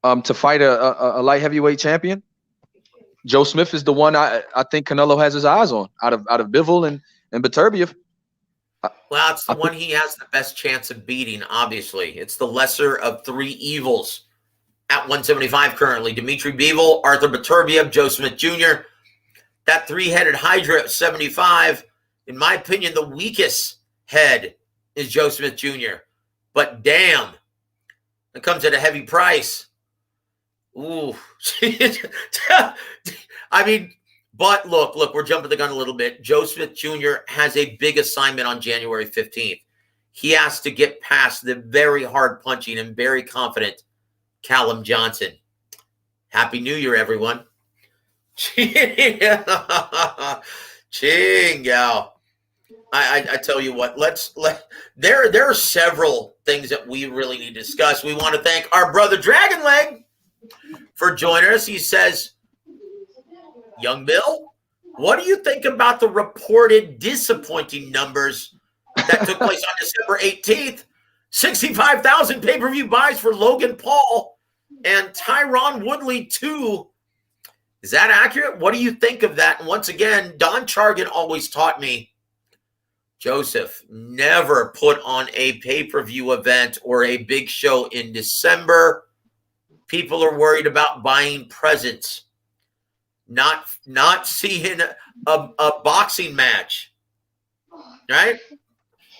to fight a light heavyweight champion. Joe Smith is the one I think Canelo has his eyes on out of Bivol and Beterbiev.
Well, it's the one he has the best chance of beating, obviously. It's the lesser of three evils at 175 currently. Dimitri Bivol, Artur Beterbiev, Joe Smith Jr. That three-headed hydra at 75, in my opinion, the weakest head is Joe Smith Jr. But damn, it comes at a heavy price. Ooh. I mean, but look, we're jumping the gun a little bit. Joe Smith Jr. has a big assignment on January 15th. He has to get past the very hard punching and very confident Callum Johnson. Happy New Year, everyone. Chingo. I tell you what, there are several things that we really need to discuss. We want to thank our brother Dragonleg for joining us. He says, Young Bill, what do you think about the reported disappointing numbers that took place on December 18th? 65,000 pay-per-view buys for Logan Paul and Tyron Woodley 2. Is that accurate? What do you think of that? And once again, Don Chargan always taught me, Joseph, never put on a pay-per-view event or a big show in December. People are worried about buying presents, not seeing a boxing match, right?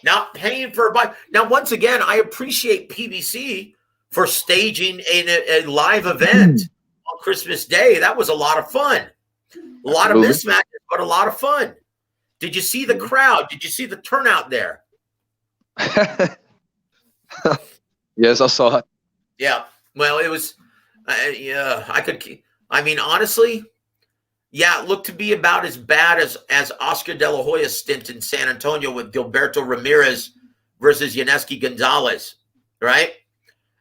Not paying for a buy. Now, once again, I appreciate PBC for staging a live event on Christmas Day. That was a lot of fun. A lot of mismatches, but a lot of fun. Did you see the crowd? Did you see the turnout there?
Yes, I saw it.
Yeah. Well, it was Yeah, I could. I mean, honestly, yeah, it looked to be about as bad as Oscar De La Hoya's stint in San Antonio with Gilberto Ramirez versus Yaneski Gonzalez, right?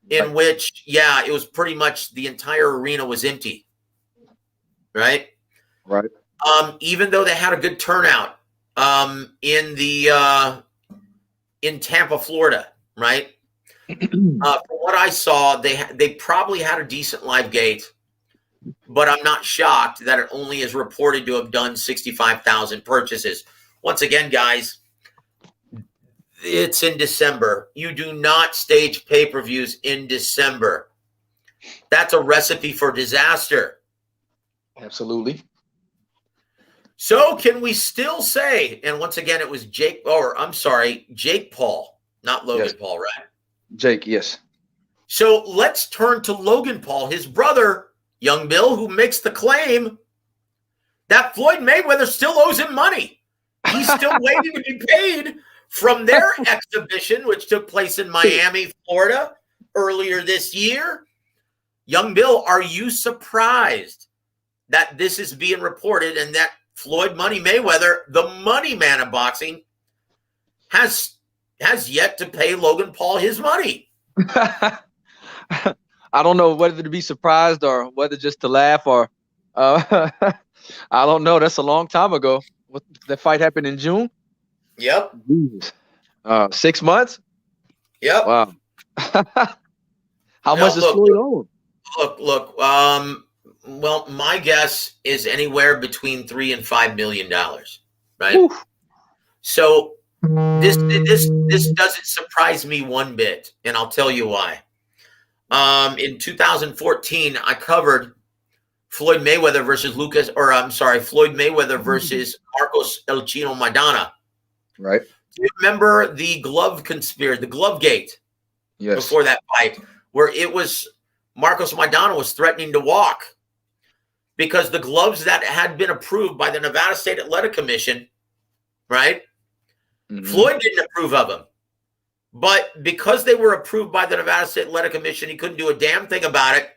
In which, yeah, it was pretty much the entire arena was empty, right?
Right.
Even though they had a good turnout in Tampa, Florida, right? From what I saw, they probably had a decent live gate, but I'm not shocked that it only is reported to have done 65,000 purchases. Once again, guys, it's in December. You do not stage pay-per-views in December. That's a recipe for disaster.
Absolutely.
So can we still say, and once again, it was Jake Paul, not Logan
Yes.
Paul, right?
Jake, yes.
So let's turn to Logan Paul, his brother, Young Bill, who makes the claim that Floyd Mayweather still owes him money. He's still waiting to be paid from their exhibition, which took place in Miami, Florida, earlier this year. Young Bill, are you surprised that this is being reported and that Floyd Money Mayweather, the money man of boxing, has yet to pay Logan Paul his money?
I don't know whether to be surprised or whether just to laugh or I don't know. That's a long time ago. That fight happened in June?
Yep.
Jesus. 6 months?
Yep.
Wow. How much does Floyd owe?
Look. Well, my guess is anywhere between $3 and $5 million, right? Oof. So this doesn't surprise me one bit, and I'll tell you why. In 2014, I covered Floyd Mayweather versus Floyd Mayweather versus Marcos El Chino Maidana.
Right.
Do you remember the glove conspiracy, the glove gate?
Yes.
Before that fight, where it was Marcos Maidana was threatening to walk because the gloves that had been approved by the Nevada State Athletic Commission, right? Mm-hmm. Floyd didn't approve of them. But because they were approved by the Nevada State Athletic Commission, he couldn't do a damn thing about it.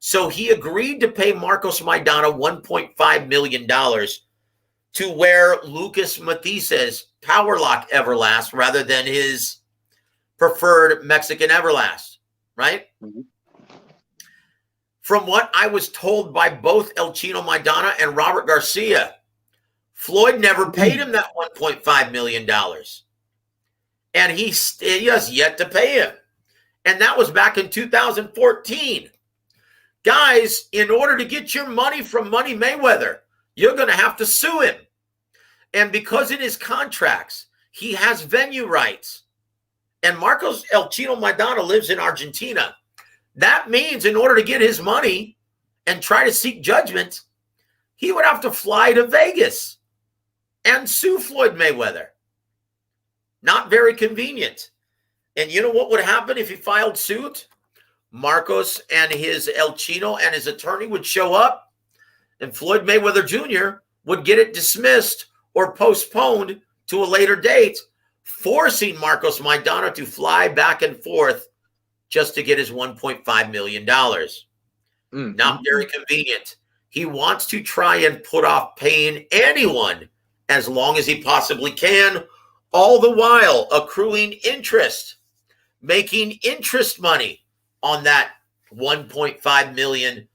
So he agreed to pay Marcos Maidana $1.5 million to wear Lucas Matisse's Powerlock Everlast rather than his preferred Mexican Everlast, right? Mm-hmm. From what I was told by both El Chino Maidana and Robert Garcia, Floyd never paid him that $1.5 million. And he has yet to pay him. And that was back in 2014. Guys, in order to get your money from Money Mayweather, you're going to have to sue him. And because in his contracts, he has venue rights. And Marcos El Chino Maidana lives in Argentina. That means in order to get his money and try to seek judgment, he would have to fly to Vegas and sue Floyd Mayweather. Not very convenient. And you know what would happen if he filed suit? Marcos and his El Chino and his attorney would show up, and Floyd Mayweather Jr. would get it dismissed or postponed to a later date, forcing Marcos Maidana to fly back and forth just to get his $1.5 million. Not very convenient. He wants to try and put off paying anyone as long as he possibly can, all the while accruing interest, making interest money on that $1.5 million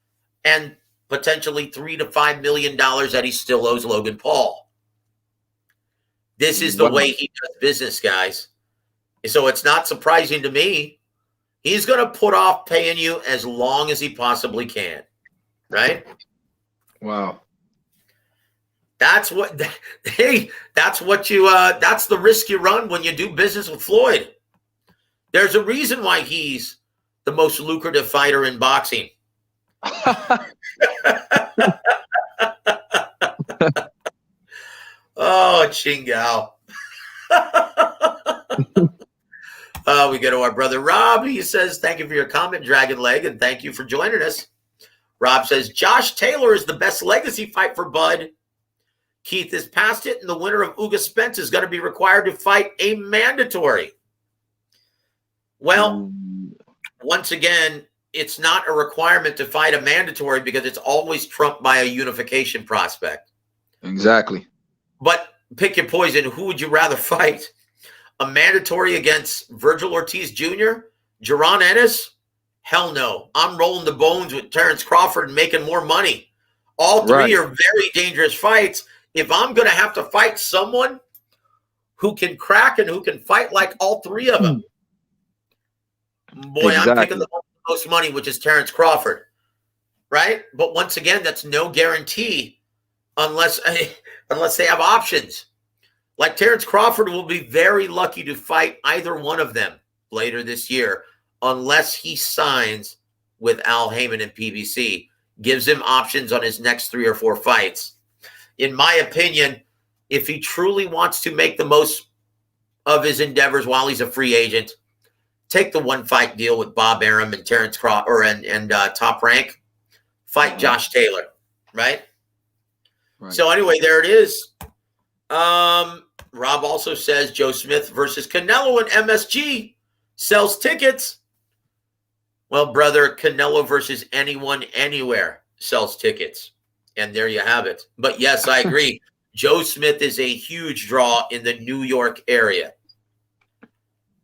and potentially $3 to $5 million that he still owes Logan Paul. This is the way he does business, guys. So it's not surprising to me. He's going to put off paying you as long as he possibly can, right?
Wow.
That's what that's the risk you run when you do business with Floyd. There's a reason why he's the most lucrative fighter in boxing. Oh, Chingao. We go to our brother Rob. He says, thank you for your comment, Dragon Leg, and thank you for joining us. Rob says, Josh Taylor is the best legacy fight for Bud. Keith is past it, and the winner of Uga Spence is going to be required to fight a mandatory. Well, once again, it's not a requirement to fight a mandatory because it's always trumped by a unification prospect.
Exactly.
But pick your poison. Who would you rather fight? A mandatory against Virgil Ortiz Jr., Jaron Ennis? Hell no. I'm rolling the bones with Terrence Crawford and making more money. All three are very dangerous fights. If I'm going to have to fight someone who can crack and who can fight like all three of them, boy, I'm picking the most money, which is Terrence Crawford, right? But once again, that's no guarantee unless they have options. Like Terrence Crawford will be very lucky to fight either one of them later this year unless he signs with Al Heyman and PBC, gives him options on his next 3 or 4 fights. In my opinion, if he truly wants to make the most of his endeavors while he's a free agent, take the 1-fight deal with Bob Arum and Terrence Crawford and Top Rank. Fight Josh Taylor, right? So anyway, there it is. Rob also says Joe Smith versus Canelo and MSG sells tickets. Well, brother, Canelo versus anyone, anywhere sells tickets. And there you have it. But yes, I agree. Joe Smith is a huge draw in the New York area.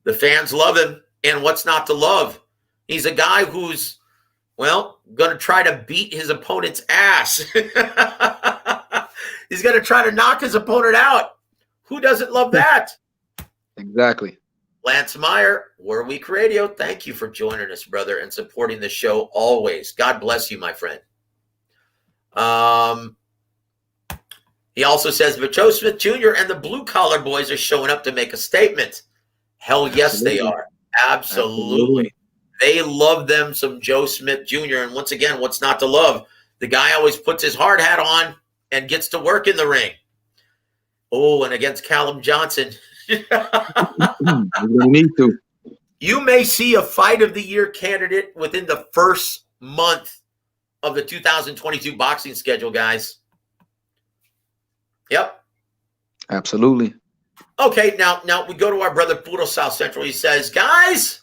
The fans love him. And what's not to love? He's a guy who's, well, going to try to beat his opponent's ass. He's going to try to knock his opponent out. Who doesn't love that? Exactly. Lance Meyer, War Week Radio, thank you for joining us, brother, and supporting the show always. God bless you, my friend. He also says, but Joe Smith Jr. and the Blue Collar Boys are showing up to make a statement. Hell yes, they are. Absolutely. They love them some Joe Smith Jr. And once again, what's not to love? The guy always puts his hard hat on and gets to work in the ring. Oh, and against Callum Johnson. Need to. You may see a Fight of the Year candidate within the first month of the 2022 boxing schedule, guys. Yep. Absolutely. Okay, now we go to our brother Puro South Central. He says, guys,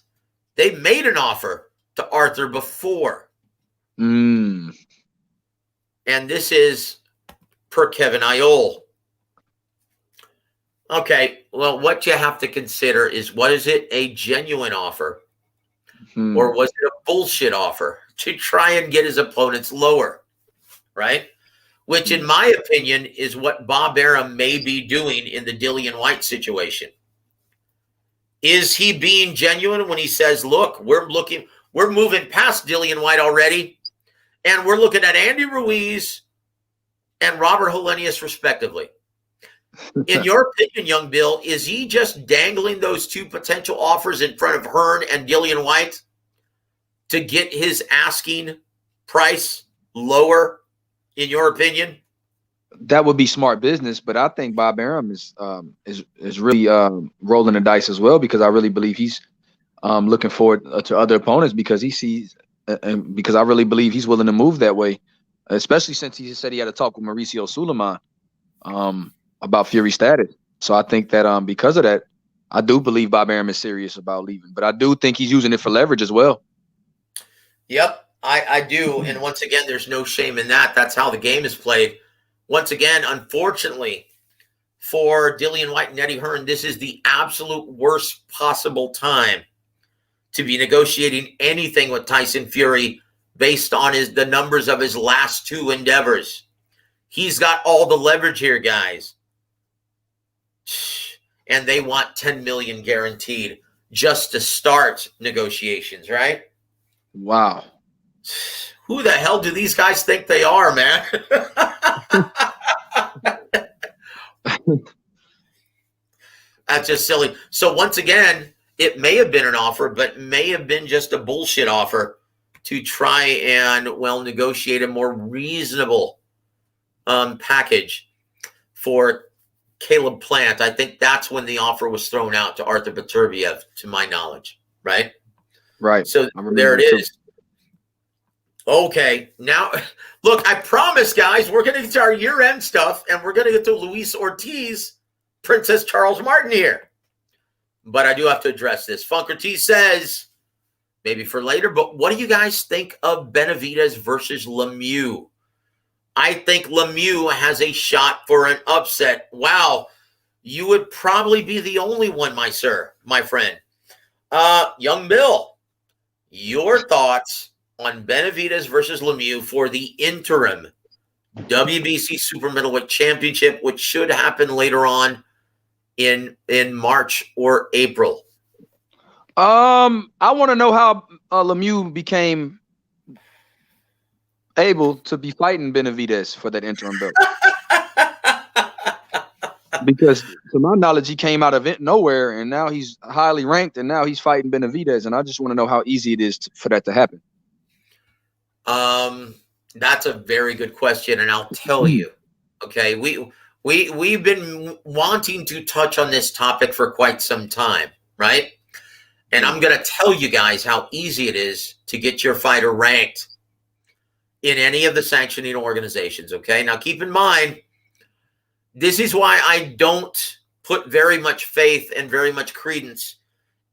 they made an offer to Arthur before. And this is per Kevin Iole. Okay, well, what you have to consider is, what is it, a genuine offer? Or was it a bullshit offer to try and get his opponents lower, right? Which, in my opinion, is what Bob Arum may be doing in the Dillian Whyte situation. Is he being genuine when he says, look, we're moving past Dillian Whyte already, and we're looking at Andy Ruiz and Robert Helenius, respectively? In your opinion, Young Bill, is he just dangling those two potential offers in front of Hearn and Dillian Whyte to get his asking price lower, in your opinion?
That would be smart business, but I think Bob Arum is really rolling the dice as well, because I really believe he's looking forward to other opponents, because he sees, and because I really believe he's willing to move that way, especially since he said he had a talk with Mauricio Suleiman about Fury status. So I think that because of that, I do believe Bob Arum is serious about leaving, but I do think he's using it for leverage as well.
Yep, I do. And once again, there's no shame in that. That's how the game is played. Once again, unfortunately for Dillian Whyte and Eddie Hearn, this is the absolute worst possible time to be negotiating anything with Tyson Fury based on the numbers of his last 2 endeavors. He's got all the leverage here, guys. And they want $10 million guaranteed just to start negotiations, right?
Wow.
Who the hell do these guys think they are, man? That's just silly. So once again, it may have been an offer, but may have been just a bullshit offer to try and, well, negotiate a more reasonable package for Caleb Plant. I think that's when the offer was thrown out to Arthur Beterbiev, to my knowledge, right?
Right.
So there it is. Okay, now, look, I promise, guys, we're going to get to our year-end stuff, and we're going to get to Luis Ortiz, Princess Charles Martin here. But I do have to address this. Funk Ortiz says, maybe for later. But what do you guys think of Benavidez versus Lemieux? I think Lemieux has a shot for an upset. Wow, you would probably be the only one, my friend. Young Bill, your thoughts on Benavidez versus Lemieux for the interim WBC Super Middleweight Championship, which should happen later on in March or April?
I want to know how Lemieux became able to be fighting Benavidez for that interim belt. Because to my knowledge, he came out of nowhere, and now he's highly ranked, and now he's fighting Benavidez, and I just want to know how easy it is for that to happen.
That's a very good question, and I'll tell you. Okay, we've been wanting to touch on this topic for quite some time, right? And I'm going to tell you guys how easy it is to get your fighter ranked in any of the sanctioning organizations, okay? Now, keep in mind, this is why I don't put very much faith and very much credence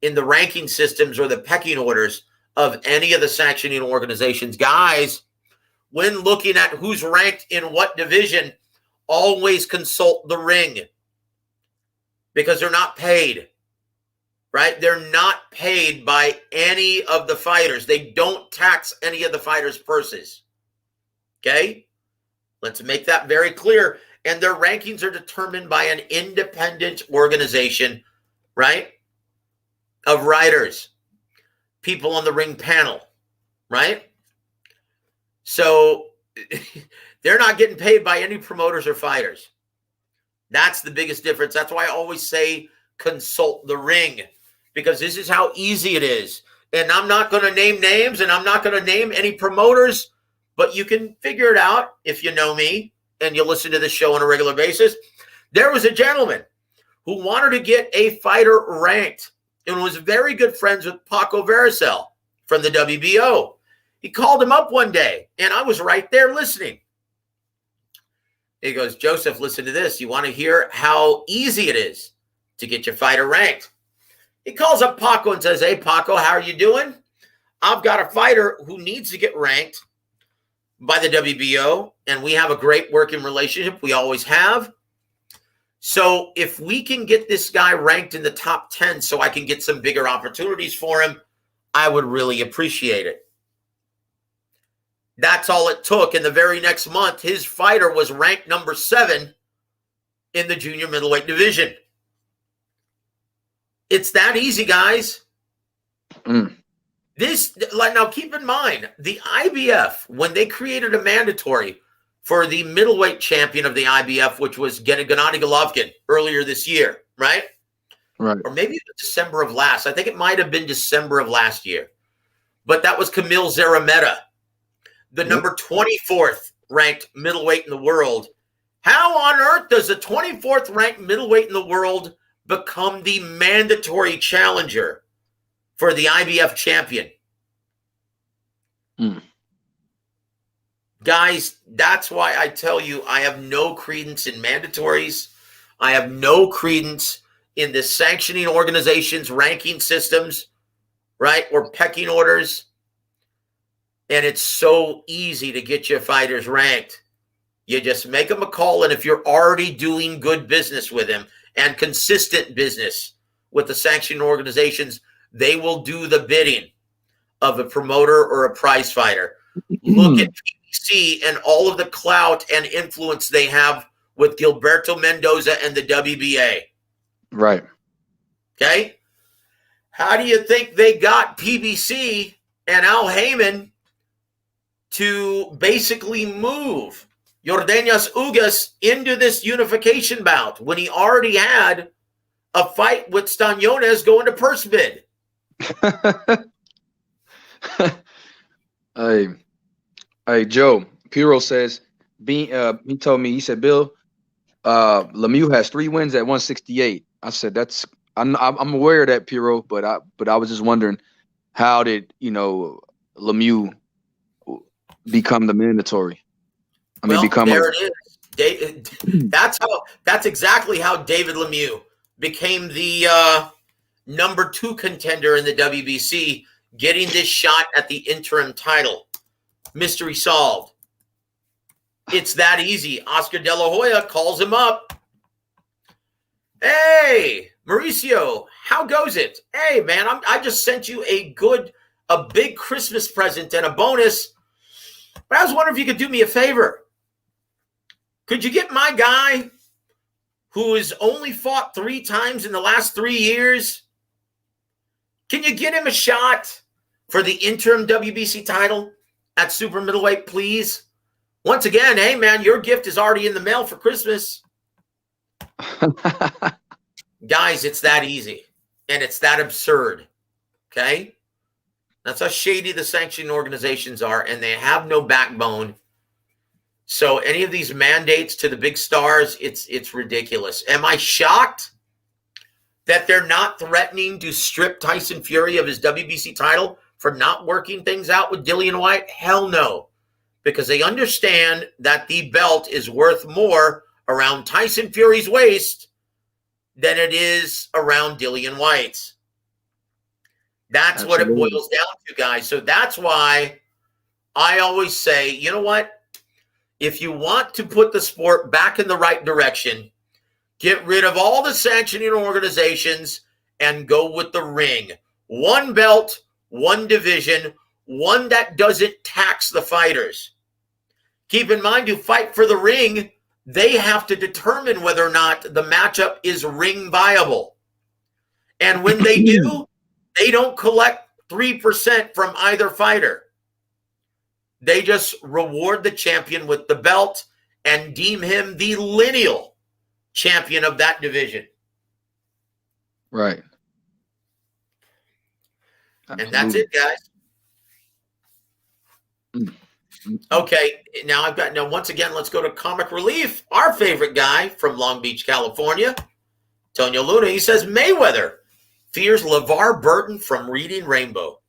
in the ranking systems or the pecking orders of any of the sanctioning organizations. Guys, when looking at who's ranked in what division, always consult the ring, because they're not paid, right? They're not paid by any of the fighters. They don't tax any of the fighters' purses. Okay? Let's make that very clear. And their rankings are determined by an independent organization, right? Of writers, people on the ring panel, right? So they're not getting paid by any promoters or fighters. That's the biggest difference. That's why I always say consult the ring, because this is how easy it is. And I'm not going to name names, and I'm not going to name any promoters, but you can figure it out if you know me and you listen to this show on a regular basis. There was a gentleman who wanted to get a fighter ranked and was very good friends with Paco Vericel from the W.A.W. He called him up one day, and I was right there listening. He goes, Joseph, listen to this. You want to hear how easy it is to get your fighter ranked? He calls up Paco and says, hey, Paco, how are you doing? I've got a fighter who needs to get ranked by the W.A.W, and we have a great working relationship. We always have. So if we can get this guy ranked in the top 10 so I can get some bigger opportunities for him, I would really appreciate it. That's all it took. And the very next month, his fighter was ranked number 7 in the junior middleweight division. It's that easy, guys. Now keep in mind, the IBF, when they created a mandatory for the middleweight champion of the IBF, which was Gennady Golovkin earlier this year, right?
Right.
Or maybe December of last. I think it might have been December of last year. But that was Camille Zarameta, the number 24th ranked middleweight in the world. How on earth does the 24th ranked middleweight in the world become the mandatory challenger for the IBF champion? Guys, that's why I tell you I have no credence in mandatories. I have no credence in the sanctioning organizations, ranking systems, right? Or pecking orders. And it's so easy to get your fighters ranked. You just make them a call, and if you're already doing good business with them and consistent business with the sanctioning organizations, they will do the bidding of a promoter or a prize fighter. Look at PBC and all of the clout and influence they have with Gilberto Mendoza and the WBA.
Right.
Okay? How do you think they got PBC and Al Heyman to basically move Yordeñas Ugas into this unification bout when he already had a fight with Staniones going to purse bid?
Hey, Joe, Piro says, he told me, he said, Bill, Lemieux has 3 wins at 168. I said, I'm aware of that, Piro, but I was just wondering, how did, Lemieux become the mandatory?
There it is. That's exactly how David Lemieux became the number 2 contender in the WBC, getting this shot at the interim title. Mystery solved. It's that easy. Oscar De La Hoya calls him up. Hey, Mauricio, how goes it? Hey, man, I just sent you a big Christmas present and a bonus. But I was wondering if you could do me a favor. Could you get my guy who has only fought 3 times in the last 3 years? Can you get him a shot for the interim WBC title at super middleweight, please? Once again, hey, man, your gift is already in the mail for Christmas. Guys, it's that easy. And it's that absurd. Okay? That's how shady the sanctioning organizations are, and they have no backbone. So any of these mandates to the big stars, it's ridiculous. Am I shocked that they're not threatening to strip Tyson Fury of his WBC title for not working things out with Dillian Whyte? Hell no. Because they understand that the belt is worth more around Tyson Fury's waist than it is around Dillian Whyte's. That's what it boils down to, guys. So that's why I always say, you know what? If you want to put the sport back in the right direction, get rid of all the sanctioning organizations and go with the ring. One belt, one division, one that doesn't tax the fighters. Keep in mind, to fight for the ring, they have to determine whether or not the matchup is ring viable. And when they do, they don't collect 3% from either fighter. They just reward the champion with the belt and deem him the lineal champion of that division.
Right.
And that's it, guys. Okay, now once again, let's go to Comic Relief, our favorite guy from Long Beach, California, Tonio Luna. He says Mayweather fears LeVar Burton from reading Rainbow.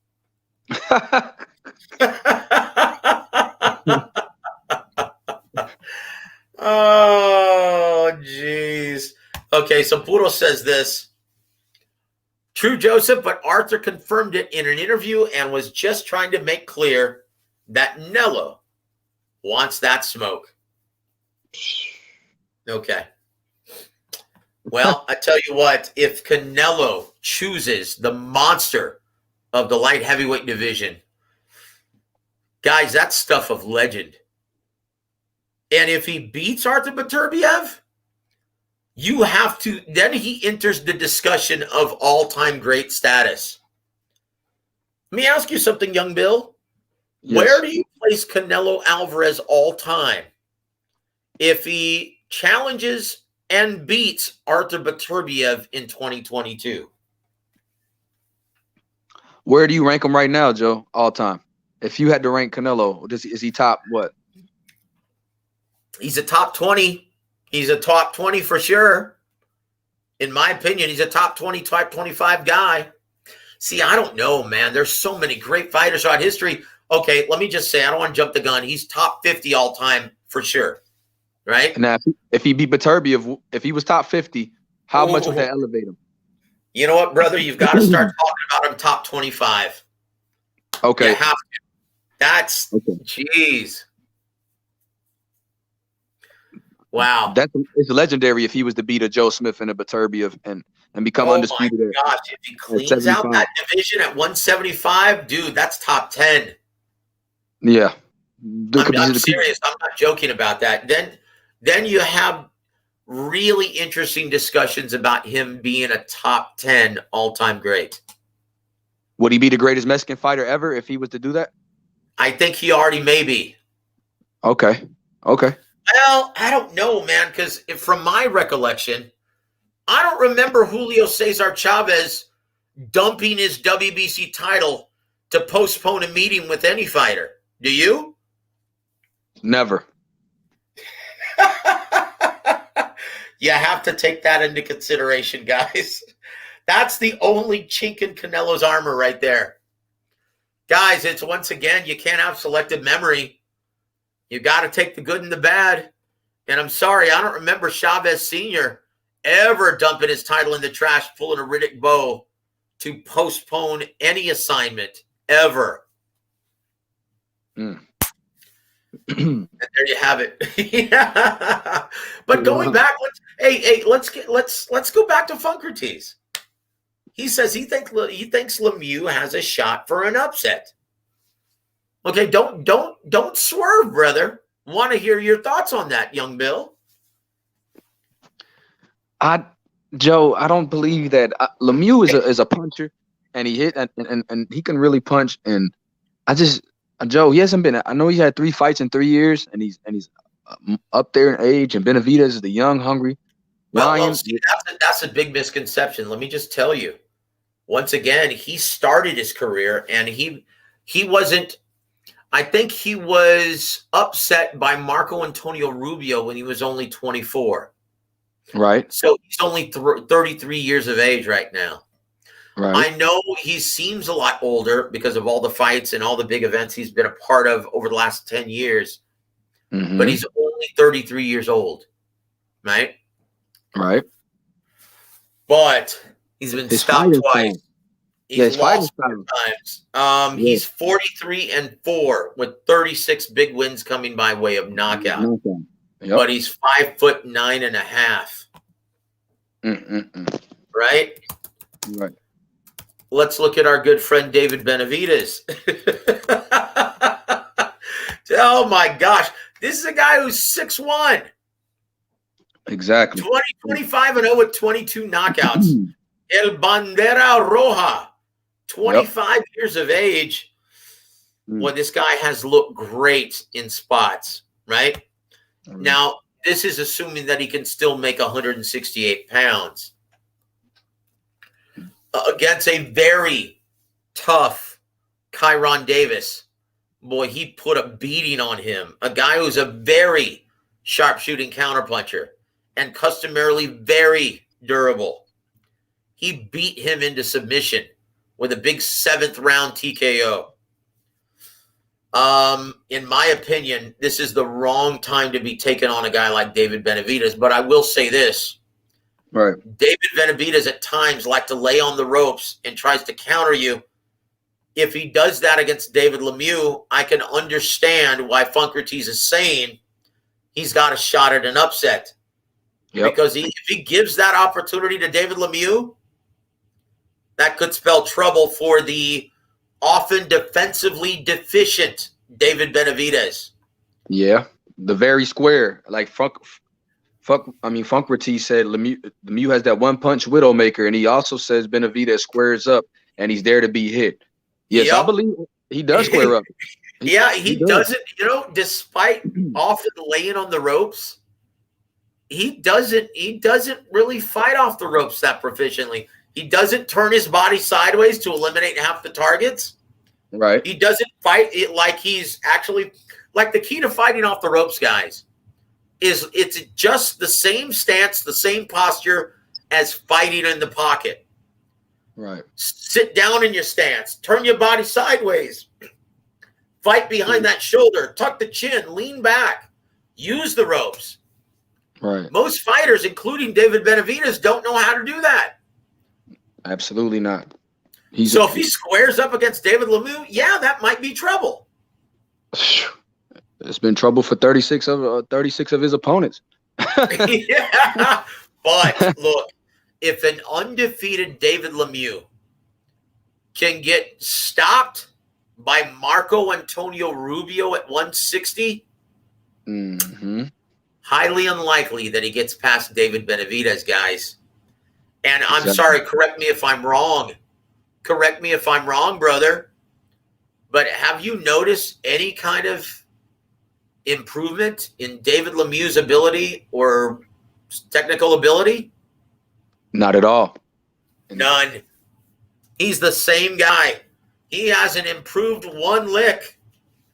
Oh, jeez. Okay, so Puro says this. True, Joseph, but Arthur confirmed it in an interview and was just trying to make clear that Nello wants that smoke. Okay. Well, I tell you what, if Canelo chooses the monster of the light heavyweight division, guys, that's stuff of legend. And if he beats Arthur Beterbiev, you have to, then he enters the discussion of all-time great status. Let me ask you something, Young Bill. Yes. Where do you place Canelo Alvarez all time if he challenges and beats Arthur Beterbiev in 2022?
Where do you rank him right now, Joe, all time? If you had to rank Canelo, is he top what?
He's a top 20. He's a top 20 for sure. In my opinion, he's a top 20, top 25 guy. See, I don't know, man. There's so many great fighters throughout history. Okay, let me just say, I don't want to jump the gun. He's top 50 all time for sure, right?
Now, if he beat Beterbiev, if he was top 50, how much would that elevate him?
You know what, brother? You've got to start talking about him top 25.
Okay.
You have to. That's, jeez. Wow.
It's legendary if he was to beat a Joe Smith and a Beterbiev and become undisputed.
Oh, my gosh. If he cleans out that division at 175, dude, that's top 10.
Yeah.
I'm serious. I'm not joking about that. Then you have really interesting discussions about him being a top 10 all-time great.
Would he be the greatest Mexican fighter ever if he was to do that?
I think he already may be.
Okay.
Well, I don't know, man, because from my recollection, I don't remember Julio Cesar Chavez dumping his WBC title to postpone a meeting with any fighter. Do you?
Never.
You have to take that into consideration, guys. That's the only chink in Canelo's armor right there. Guys, it's once again, you can't have selective memory. You got to take the good and the bad. And I'm sorry, I don't remember Chavez Sr. ever dumping his title in the trash, pulling a Riddick Bowe to postpone any assignment ever.
Mm.
And there you have it. Yeah. But going back, let's go back to Funkertees. He says he thinks Lemieux has a shot for an upset. Okay, don't swerve, brother. Want to hear your thoughts on that, young Bill?
Joe, I don't believe that Lemieux is a puncher, and he hit and he can really punch. And Joe, he hasn't been. I know he had 3 fights in 3 years, and he's up there in age. And Benavidez is the young, hungry lion.
Well, see, that's a big misconception. Let me just tell you. Once again, he started his career, and he wasn't. I think he was upset by Marco Antonio Rubio when he was only 24.
Right.
So he's only 33 years of age right now.
Right.
I know he seems a lot older because of all the fights and all the big events he's been a part of over the last 10 years.
Mm-hmm.
But he's only 33 years old, right?
Right.
But he's been stopped twice. He's lost 4 times. He's 43-4 with 36 big wins coming by way of knockout.
Yep.
But he's 5'9.5". Right?
Right.
Let's look at our good friend David Benavidez. Oh my gosh. This is a guy who's 6'1".
Exactly.
25-0 with 22 knockouts. El Bandera Roja, 25 years of age. Well, this guy has looked great in spots, right? Now, this is assuming that he can still make 168 pounds. Against a very tough Kyron Davis. Boy, he put a beating on him. A guy who's a very sharpshooting counterpuncher and customarily very durable. He beat him into submission with a big 7th round TKO. In my opinion, this is the wrong time to be taking on a guy like David Benavidez. But I will say this.
Right.
David Benavidez at times like to lay on the ropes and tries to counter you. If he does that against David Lemieux, I can understand why Funkertees is saying he's got a shot at an upset. Yep. Because if he gives that opportunity to David Lemieux, that could spell trouble for the often defensively deficient David Benavidez.
Yeah, the very square. Like Funkertees said Lemieux has that one punch widowmaker, and he also says Benavidez squares up and he's there to be hit. Yes, I believe he does square up.
He doesn't, despite often laying on the ropes, he doesn't really fight off the ropes that proficiently. He doesn't turn his body sideways to eliminate half the targets.
Right.
He doesn't fight it like he's actually like the key to fighting off the ropes, guys, is it's just the same stance, the same posture as fighting in the pocket.
Right.
Sit down in your stance, turn your body sideways, fight behind that shoulder, tuck the chin, lean back, use the ropes.
Right.
Most fighters, including David Benavidez, don't know how to do that.
Absolutely not.
So if he squares up against David Lemieux, yeah, that might be trouble.
It's been trouble for 36 of his opponents.
Yeah. But look, if an undefeated David Lemieux can get stopped by Marco Antonio Rubio at 160, highly unlikely that he gets past David Benavidez, guys. And I'm sorry, correct me if I'm wrong. Correct me if I'm wrong, brother. But have you noticed any kind of improvement in David Lemieux's ability or technical ability?
Not at all.
None. He's the same guy. He hasn't improved one lick.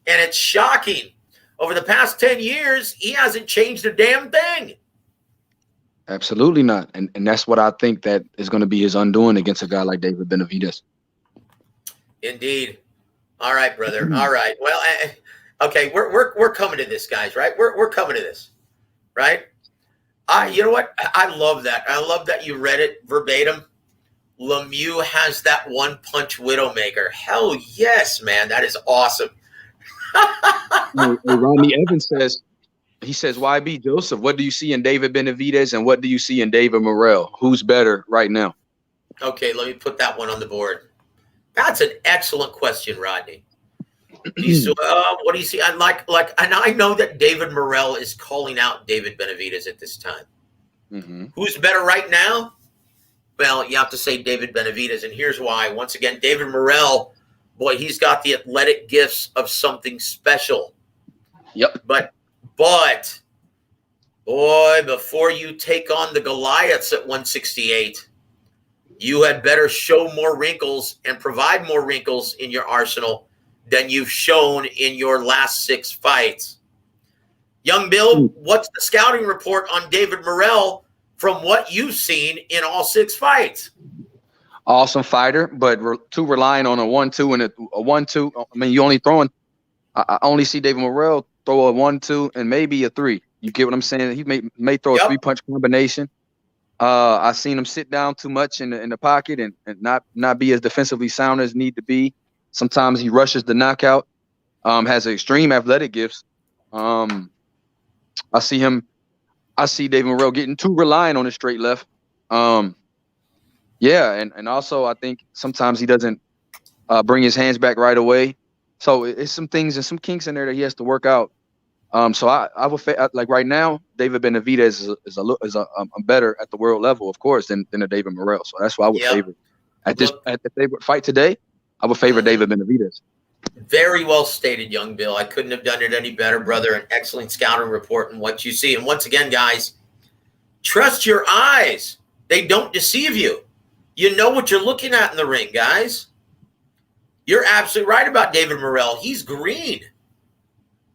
And it's shocking. Over the past 10 years, he hasn't changed a damn thing.
Absolutely not. And that's what I think that is going to be his undoing against a guy like David Benavidez.
Indeed. All right, brother. All right. Well, okay, we're coming to this, guys, right? We're coming to this, right? You know what? I love that. I love that you read it verbatim. Lemieux has that one punch Widowmaker. Hell yes, man. That is awesome.
Rodney Evans says, YB Joseph, what do you see in David Benavidez and what do you see in David Morrell? Who's better right now?
Okay, let me put that one on the board. That's an excellent question, Rodney. What do you see? And I know that David Morrell is calling out David Benavidez at this time.
Mm-hmm.
Who's better right now? Well, you have to say David Benavidez, and here's why. Once again, David Morrell, boy, he's got the athletic gifts of something special.
Yep.
But boy, before you take on the Goliaths at 168, you had better show more wrinkles and provide more wrinkles in your arsenal than you've shown in your last 6 fights. Young Bill, what's the scouting report on David Morrell from what you've seen in all 6 fights?
Awesome fighter, but too relying on a 1-2 and a 1-2. I mean, you only throwing. I only see David Morrell throw a 1-2 and maybe a 3. You get what I'm saying? He may throw a 3-punch combination. I've seen him sit down too much in the pocket and not be as defensively sound as need to be. Sometimes he rushes the knockout. Has extreme athletic gifts. I see David Morrell getting too reliant on his straight left. And also I think sometimes he doesn't bring his hands back right away. So it's some things and some kinks in there that he has to work out. So I would like right now, David Benavidez is better at the world level, of course, than a David Morrell. So that's why I would favor at the favorite fight today. I would favor David Benavidez.
Very well stated, Young Bill. I couldn't have done it any better, brother. An excellent scouting report and what you see. And once again, guys, trust your eyes. They don't deceive you. You know what you're looking at in the ring, guys. You're absolutely right about David Morrell. He's green.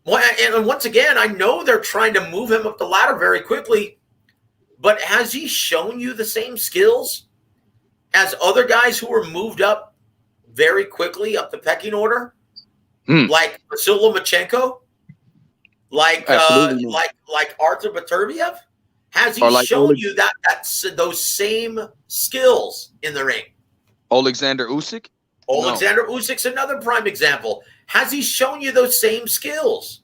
Well, and once again, I know they're trying to move him up the ladder very quickly, but has he shown you the same skills as other guys who were moved up very quickly up the pecking order? Like Vasyl Lomachenko? Like Arthur Beterbiev? Has he shown you those same skills in the ring?
Alexander Usyk?
Alexander Usyk's another prime example. Has he shown you those same skills?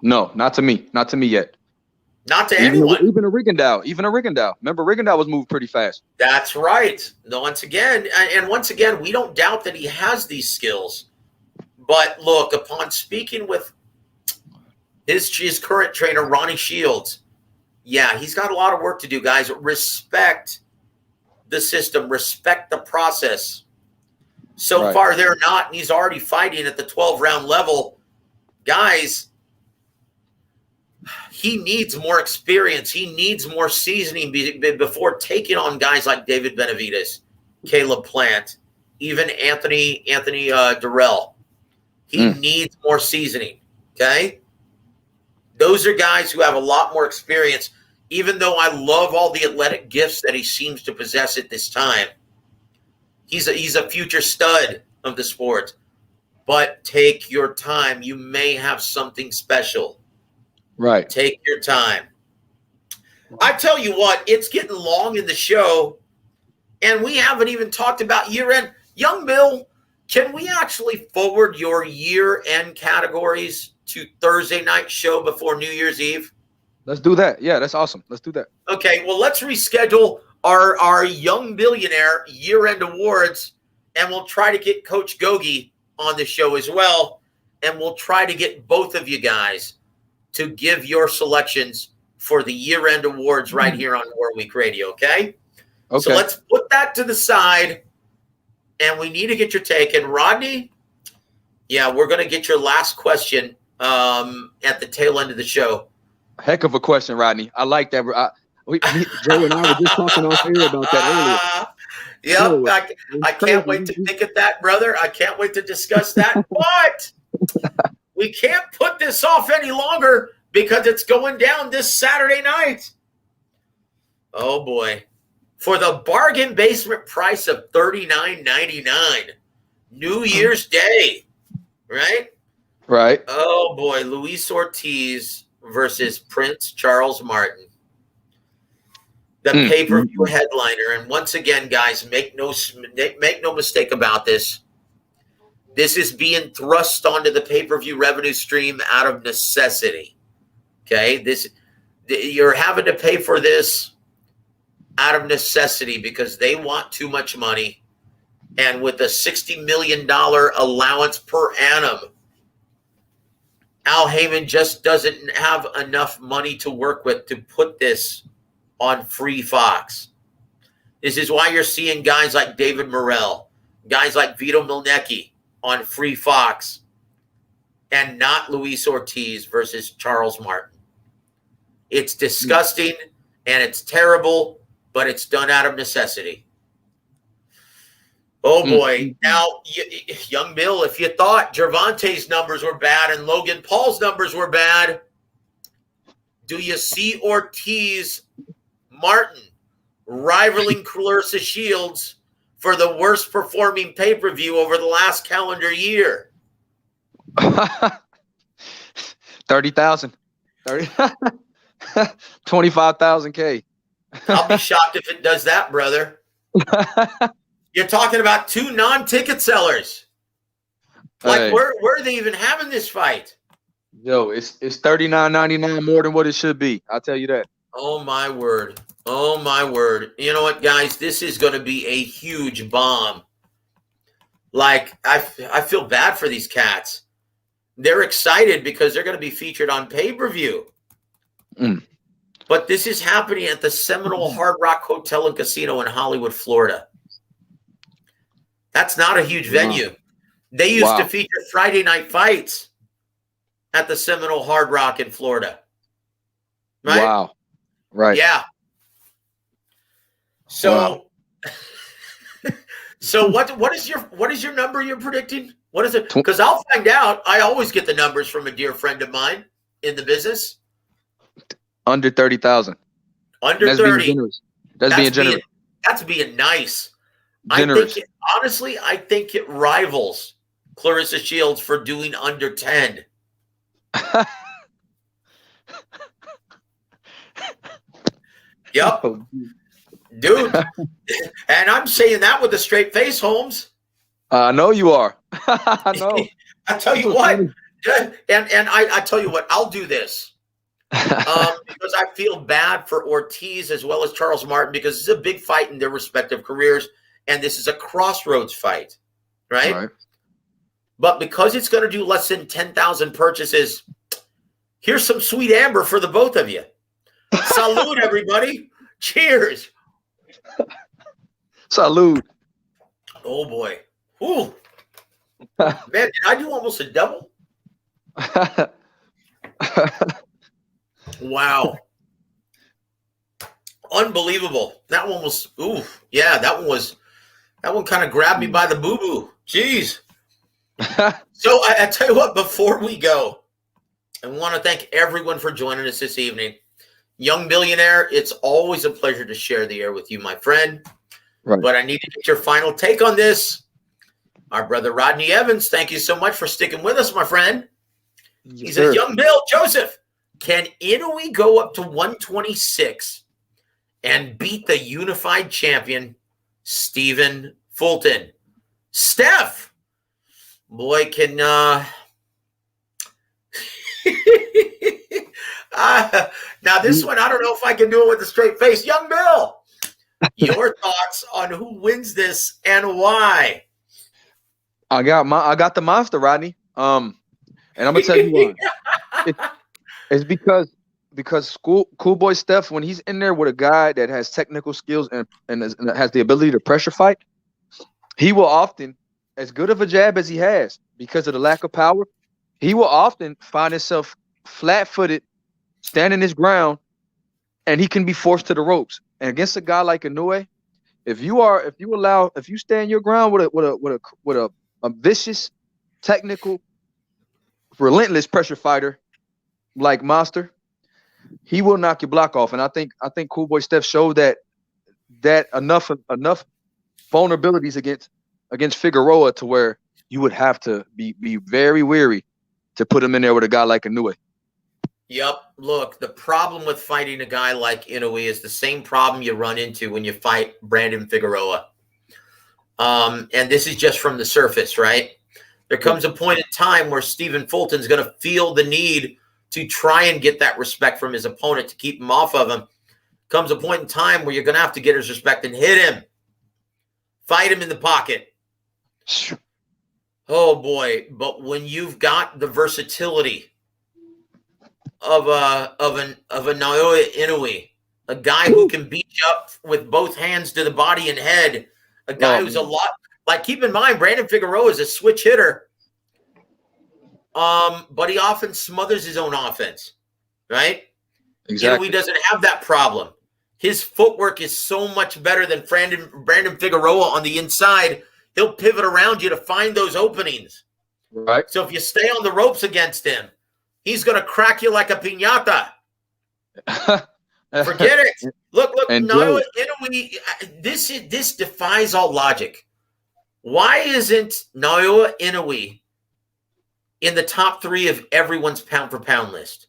No, not to me. Not to me yet.
Not to anyone.
Even a Rigondeaux. Remember, Rigondeaux was moved pretty fast.
That's right. Once again, we don't doubt that he has these skills. But look, upon speaking with his current trainer, Ronnie Shields, yeah, he's got a lot of work to do, guys. Respect the system. Respect the process. So far, they're not, and he's already fighting at the 12-round level. Guys, he needs more experience. He needs more seasoning before taking on guys like David Benavidez, Caleb Plant, even Anthony Durrell. He needs more seasoning, okay? Those are guys who have a lot more experience, even though I love all the athletic gifts that he seems to possess at this time. He's a future stud of the sport. But take your time. You may have something special.
Right.
Take your time. I tell you what, it's getting long in the show, and we haven't even talked about year-end. Young Bill, can we actually forward your year-end categories to Thursday night show before New Year's Eve?
Let's do that. Yeah, that's awesome. Let's do that.
Okay, well, let's reschedule our Young Billionaire year-end awards, and we'll try to get Coach Gogi on the show as well, and we'll try to get both of you guys to give your selections for the year-end awards right here on War Week Radio, okay? So let's put that to the side, and we need to get your take. And Rodney, yeah, we're going to get your last question at the tail end of the show.
Heck of a question, Rodney. I like that. Joe and I were just talking off air about that earlier.
Yep, I can't wait to think of that, brother. I can't wait to discuss that. But we can't put this off any longer because it's going down this Saturday night. Oh, boy. For the bargain basement price of $39.99, New Year's Day, right?
Right.
Oh, boy. Luis Ortiz versus Prince Charles Martin. the pay-per-view headliner. And once again, guys, make no mistake about this. This is being thrust onto the pay-per-view revenue stream out of necessity. Okay, you're having to pay for this out of necessity because they want too much money. And with a $60 million allowance per annum, Al Heyman just doesn't have enough money to work with to put this on free Fox. This is why you're seeing guys like David Morrell, guys like Vito Milnecki on free Fox, and not Luis Ortiz versus Charles Martin. It's disgusting and it's terrible, but it's done out of necessity. Oh boy. Now, Young Bill, if you thought Gervonta's numbers were bad and Logan Paul's numbers were bad, do you see Ortiz Martin rivaling Clarissa Shields for the worst performing pay-per-view over the last calendar year?
30,000. 25,000 K.
I'll be shocked if it does that, brother. You're talking about two non-ticket sellers. Like,
Hey.
where are they even having this fight?
Yo, it's $39.99 more than what it should be. I'll tell you that.
Oh, my word. Oh, my word. You know what, guys? This is going to be a huge bomb. Like, I feel bad for these cats. They're excited because they're going to be featured on pay-per-view. But this is happening at the Seminole Hard Rock Hotel and Casino in Hollywood, Florida. That's not a huge venue. They used to feature Friday night fights at the Seminole Hard Rock in Florida. Right?
Wow. Right.
Yeah. So, so what is your number you're predicting? What is it? Because I'll find out. I always get the numbers from a dear friend of mine in the business.
Under 30,000.
Under
That's
30.
being generous. That's being generous.
That's being nice.
Generous.
I think it rivals Clarissa Shields for doing under 10. Yep. Dude. And I'm saying that with a straight face, Holmes.
I know you are. I know.
I tell you what. And I tell you what, I'll do this. Because I feel bad for Ortiz as well as Charles Martin, because it's a big fight in their respective careers, and this is a crossroads fight, right? But because it's going to do less than 10,000 purchases, here's some sweet amber for the both of you. Salute, everybody. Cheers.
Salute.
Oh, boy. Ooh. Man, did I do almost a double? Wow. Unbelievable. That one was, yeah, that one kind of grabbed me by the boo-boo. Jeez. So I tell you what, before we go, I want to thank everyone for joining us this evening. Young Billionaire, it's always a pleasure to share the air with you, my friend.
Right.
But I need to get your final take on this. Our brother Rodney Evans, thank you so much for sticking with us, my friend. He says, Young Bill, Joseph, can Inoue go up to 126 and beat the unified champion, Stephen Fulton? Steph, boy, can now this one, I don't know if I can do it with a straight face. Young Bill, your thoughts on who wins this and why?
I got the monster, Rodney. And I'm gonna tell you why. It's because cool boy Steph, when he's in there with a guy that has technical skills and has the ability to pressure fight, he will often, as good of a jab as he has, because of the lack of power, he will often find himself flat-footed, standing his ground, and he can be forced to the ropes. And against a guy like Inoue, if you stand your ground with a vicious, technical, relentless pressure fighter like Monster, he will knock your block off. And I think Cool Boy Steph showed that enough vulnerabilities against Figueroa to where you would have to be very wary to put him in there with a guy like Inoue.
Yep. Look, the problem with fighting a guy like Inoue is the same problem you run into when you fight Brandon Figueroa. And this is just from the surface, right? There comes a point in time where Stephen Fulton's going to feel the need to try and get that respect from his opponent to keep him off of him. Comes a point in time where you're going to have to get his respect and hit him. Fight him in the pocket. Oh, boy. But when you've got the versatility of a Naoya Inoue, a guy who can beat you up with both hands to the body and head, a guy who's a lot like, keep in mind, Brandon Figueroa is a switch hitter, but he often smothers his own offense, right?
Exactly.
Inoue doesn't have that problem. His footwork is so much better than Brandon Figueroa on the inside. He'll pivot around you to find those openings.
Right.
So if you stay on the ropes against him, he's going to crack you like a piñata. Forget it. Look, Naoya Inoue, this defies all logic. Why isn't Naoya Inoue in the top 3 of everyone's pound-for-pound list?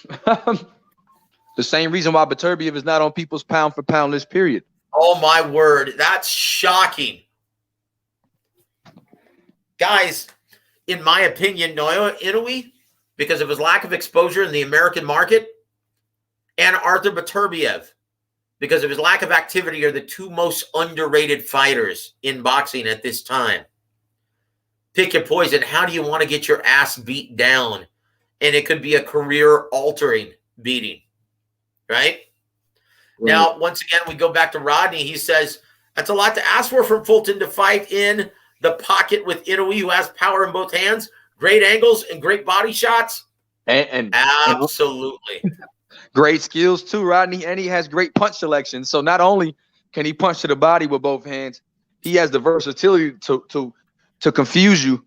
The same reason why Beterbiev is not on people's pound-for-pound list, period.
Oh, my word. That's shocking. Guys, in my opinion, Naoya Inoue, because of his lack of exposure in the American market, and Arthur Beterbiev, because of his lack of activity, are the 2 most underrated fighters in boxing at this time. Pick your poison. How do you want to get your ass beat down? And it could be a career-altering beating, right? Now, once again, we go back to Rodney. He says, that's a lot to ask for from Fulton to fight in the pocket with Inoue, who has power in both hands, great angles, and great body shots.
And
absolutely.
Great skills too, Rodney, and he has great punch selection. So not only can he punch to the body with both hands, he has the versatility to confuse you.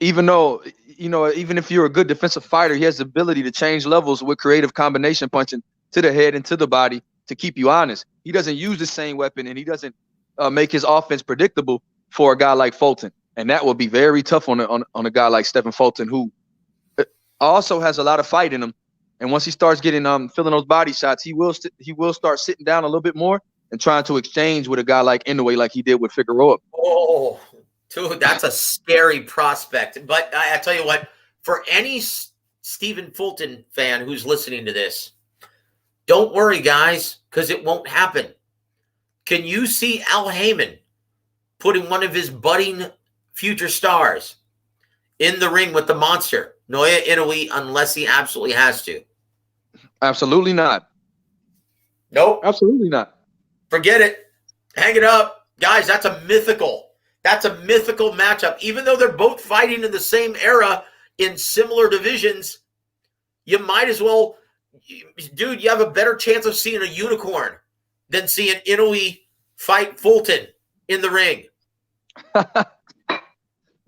Even though, even if you're a good defensive fighter, he has the ability to change levels with creative combination punching to the head and to the body to keep you honest. He doesn't use the same weapon, and he doesn't make his offense predictable for a guy like Fulton. And that will be very tough on a guy like Stephen Fulton, who also has a lot of fight in him. And once he starts getting feeling those body shots, he will start sitting down a little bit more and trying to exchange with a guy like Inoue, like he did with Figueroa.
Oh, dude, that's a scary prospect. But I tell you what, for any Stephen Fulton fan who's listening to this, don't worry, guys, because it won't happen. Can you see Al Heyman putting one of his budding future stars in the ring with the monster, Naoya Inoue, unless he absolutely has to?
Absolutely not.
Nope.
Absolutely not.
Forget it. Hang it up. Guys, that's a mythical matchup. Even though they're both fighting in the same era in similar divisions, you might as well, dude, you have a better chance of seeing a unicorn than seeing Inoue fight Fulton in the ring.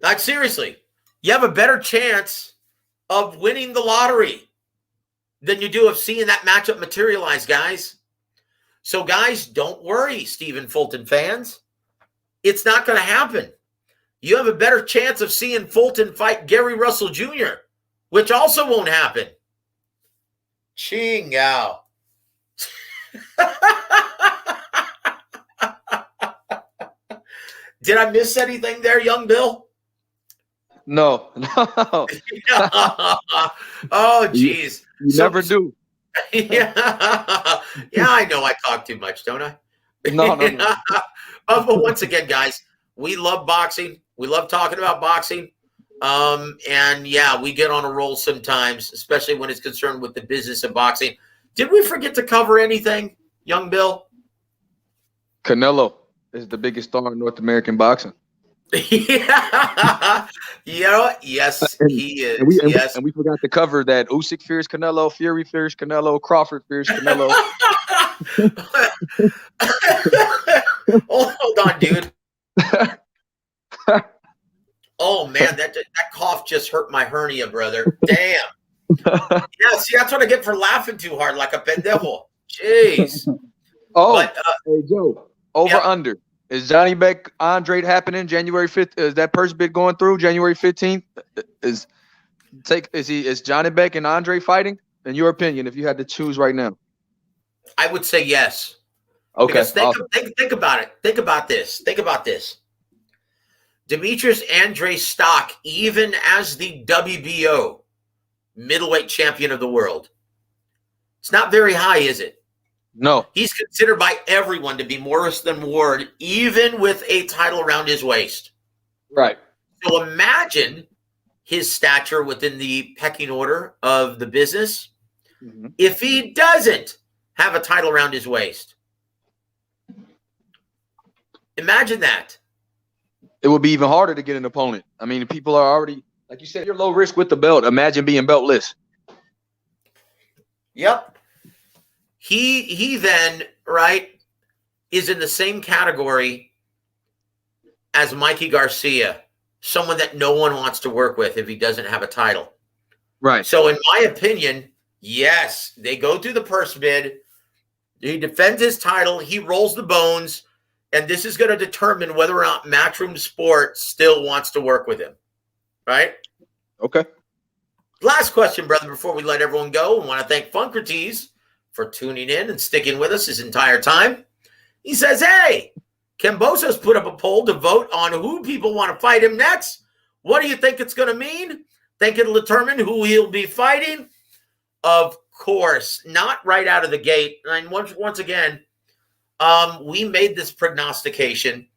Like, seriously, you have a better chance of winning the lottery than you do of seeing that matchup materialize, guys. So, guys, don't worry, Stephen Fulton fans. It's not going to happen. You have a better chance of seeing Fulton fight Gary Russell Jr., which also won't happen. Ching-ao. Did I miss anything there, young Bill?
No.
Oh, geez.
You never do.
Yeah, I know I talk too much, don't I?
No.
But once again, guys, we love boxing. We love talking about boxing. And yeah, we get on a roll sometimes, especially when it's concerned with the business of boxing. Did we forget to cover anything, young Bill?
Canelo is the biggest star in North American boxing.
Yeah. Yes, he is.
And we forgot to cover that Usyk fears Canelo, Fury fears Canelo, Crawford fears Canelo.
Hold on, dude. Oh, man, that cough just hurt my hernia, brother. Damn. Yeah, see, that's what I get for laughing too hard like a pendejo. Jeez.
Oh,
but,
hey, Joe, over-under. Is Johnny Beck Andre happening January 5th? Is that purse bid going through January 15th? Is Johnny Beck and Andre fighting? In your opinion, if you had to choose right now?
I would say yes.
Okay.
Because
Awesome.
think about it. Think about this. Think about this. Demetrius Andre's stock, even as the WBO middleweight champion of the world, it's not very high, is it?
No.
He's considered by everyone to be worse than Ward, even with a title around his waist.
Right.
So imagine his stature within the pecking order of the business if he doesn't have a title around his waist. Imagine that.
It would be even harder to get an opponent. I mean, people are already, like you said, you're low risk with the belt. Imagine being beltless.
Yep. He then, right, is in the same category as Mikey Garcia, someone that no one wants to work with if he doesn't have a title.
Right.
So in my opinion, yes, they go through the purse bid. He defends his title. He rolls the bones. And this is going to determine whether or not Matchroom Sports still wants to work with him. Right?
Okay.
Last question, brother, before we let everyone go. I want to thank Funkrites for tuning in and sticking with us his entire time. He says, hey, Kambosos put up a poll to vote on who people want to fight him next. What do you think it's going to mean? Think it'll determine who he'll be fighting? Of course, not right out of the gate. And once again, we made this prognostication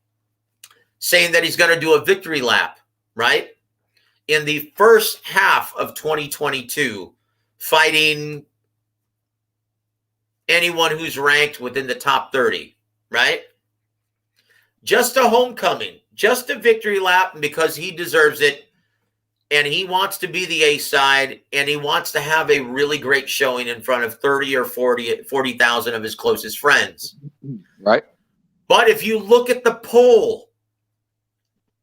saying that he's going to do a victory lap, right? In the first half of 2022, fighting anyone who's ranked within the top 30, right? Just a homecoming, just a victory lap because he deserves it. And he wants to be the A side, and he wants to have a really great showing in front of 30 or 40,000 of his closest friends.
Right.
But if you look at the poll,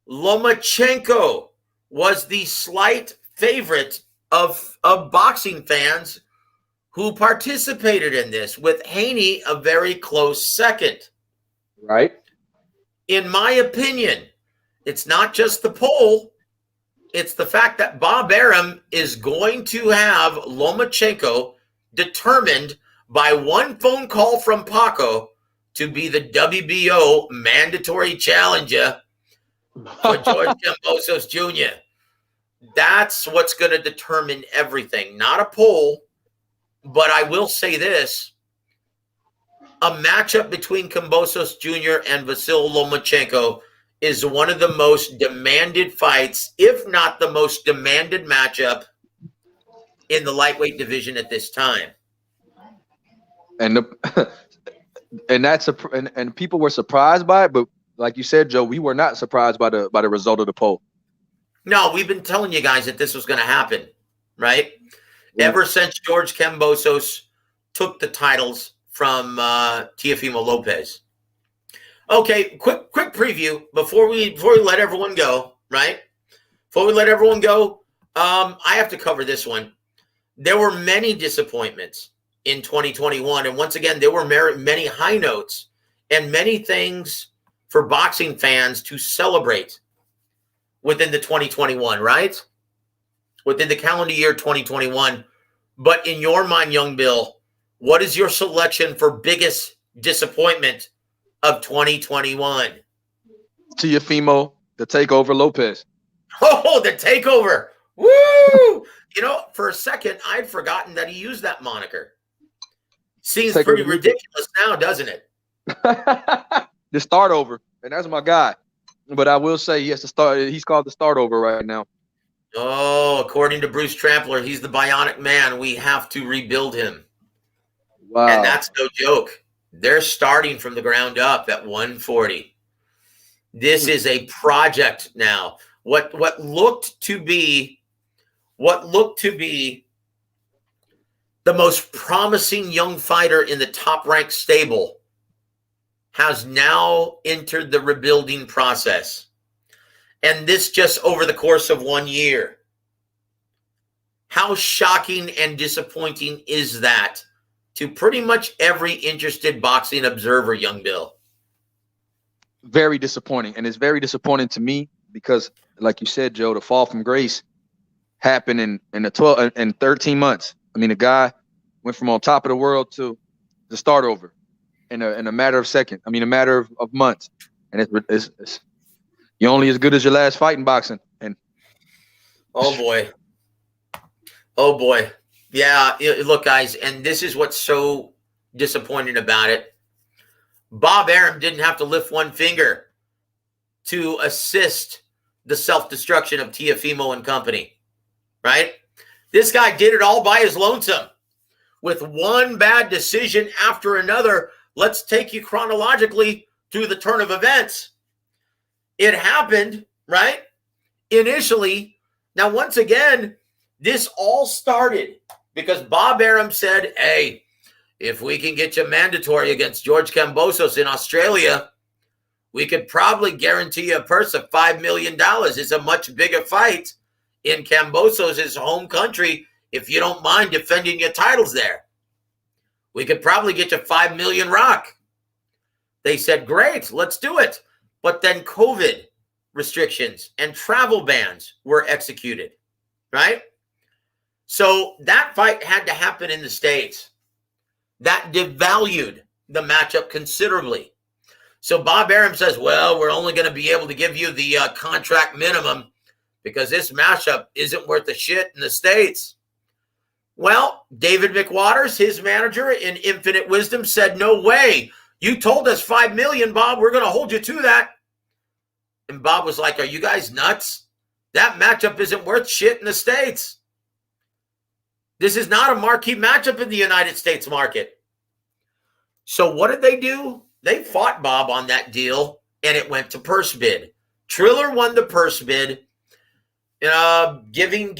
Lomachenko was the slight favorite of boxing fans who participated in this, with Haney a very close second.
Right.
In my opinion, it's not just the poll. It's the fact that Bob Arum is going to have Lomachenko determined by one phone call from Paco to be the WBO mandatory challenger for George Kambosos Jr. That's what's going to determine everything. Not a poll, but I will say this. A matchup between Kambosos Jr. and Vasyl Lomachenko is one of the most demanded fights, if not the most demanded matchup in the lightweight division at this time.
And and people were surprised by it, but like you said, Joe, we were not surprised by the result of the poll. No,
we've been telling you guys that this was going to happen, right? Ever since George Kambosos took the titles from Teofimo Lopez. Okay, quick preview before we let everyone go, right? Before we let everyone go, I have to cover this one. There were many disappointments in 2021, and once again, there were many high notes and many things for boxing fans to celebrate within the 2021, right? Within the calendar year 2021. But in your mind, Young Bill, what is your selection for biggest disappointment of 2021?
Teofimo, the takeover Lopez.
Oh, the takeover. Woo! You know, for a second, I'd forgotten that he used that moniker. Seems pretty ridiculous now, doesn't it?
The start over. And that's my guy. But I will say he has to start. He's called the start over right now.
Oh, according to Bruce Trampler, he's the bionic man. We have to rebuild him.
Wow.
And that's no joke. They're starting from the ground up at 140. This is a project now. What looked to be the most promising young fighter in the top-ranked stable has now entered the rebuilding process. And this just over the course of 1 year. How shocking and disappointing is that to pretty much every interested boxing observer, Young Bill?
Very disappointing. And it's very disappointing to me because, like you said, Joe, the fall from grace, happen in the 12 and 13 months. I mean, the guy went from on top of the world to start over in a matter of seconds. I mean, a matter of months. And it's you're only as good as your last fight in boxing. And
oh boy, oh boy, yeah. Look, guys, and this is what's so disappointing about it. Bob Arum didn't have to lift one finger to assist the self-destruction of Teofimo and company, right? This guy did it all by his lonesome with one bad decision after another. Let's take you chronologically through the turn of events. It happened, right? Initially. Now, once again, this all started because Bob Arum said, hey, if we can get you mandatory against George Kambosos in Australia, we could probably guarantee you a purse of $5 million. It's a much bigger fight in Kambosos' home country if you don't mind defending your titles there. We could probably get you $5 million rock. They said, great, let's do it. But then COVID restrictions and travel bans were executed, right? So that fight had to happen in the States. That devalued the matchup considerably. So Bob Arum says, well, we're only going to be able to give you the contract minimum because this matchup isn't worth a shit in the States. Well, David McWaters, his manager, in infinite wisdom, said, no way. You told us $5 million, Bob. We're going to hold you to that. And Bob was like, are you guys nuts? That matchup isn't worth shit in the States. This is not a marquee matchup in the United States market. So what did they do? They fought Bob on that deal, and it went to purse bid. Triller won the purse bid, giving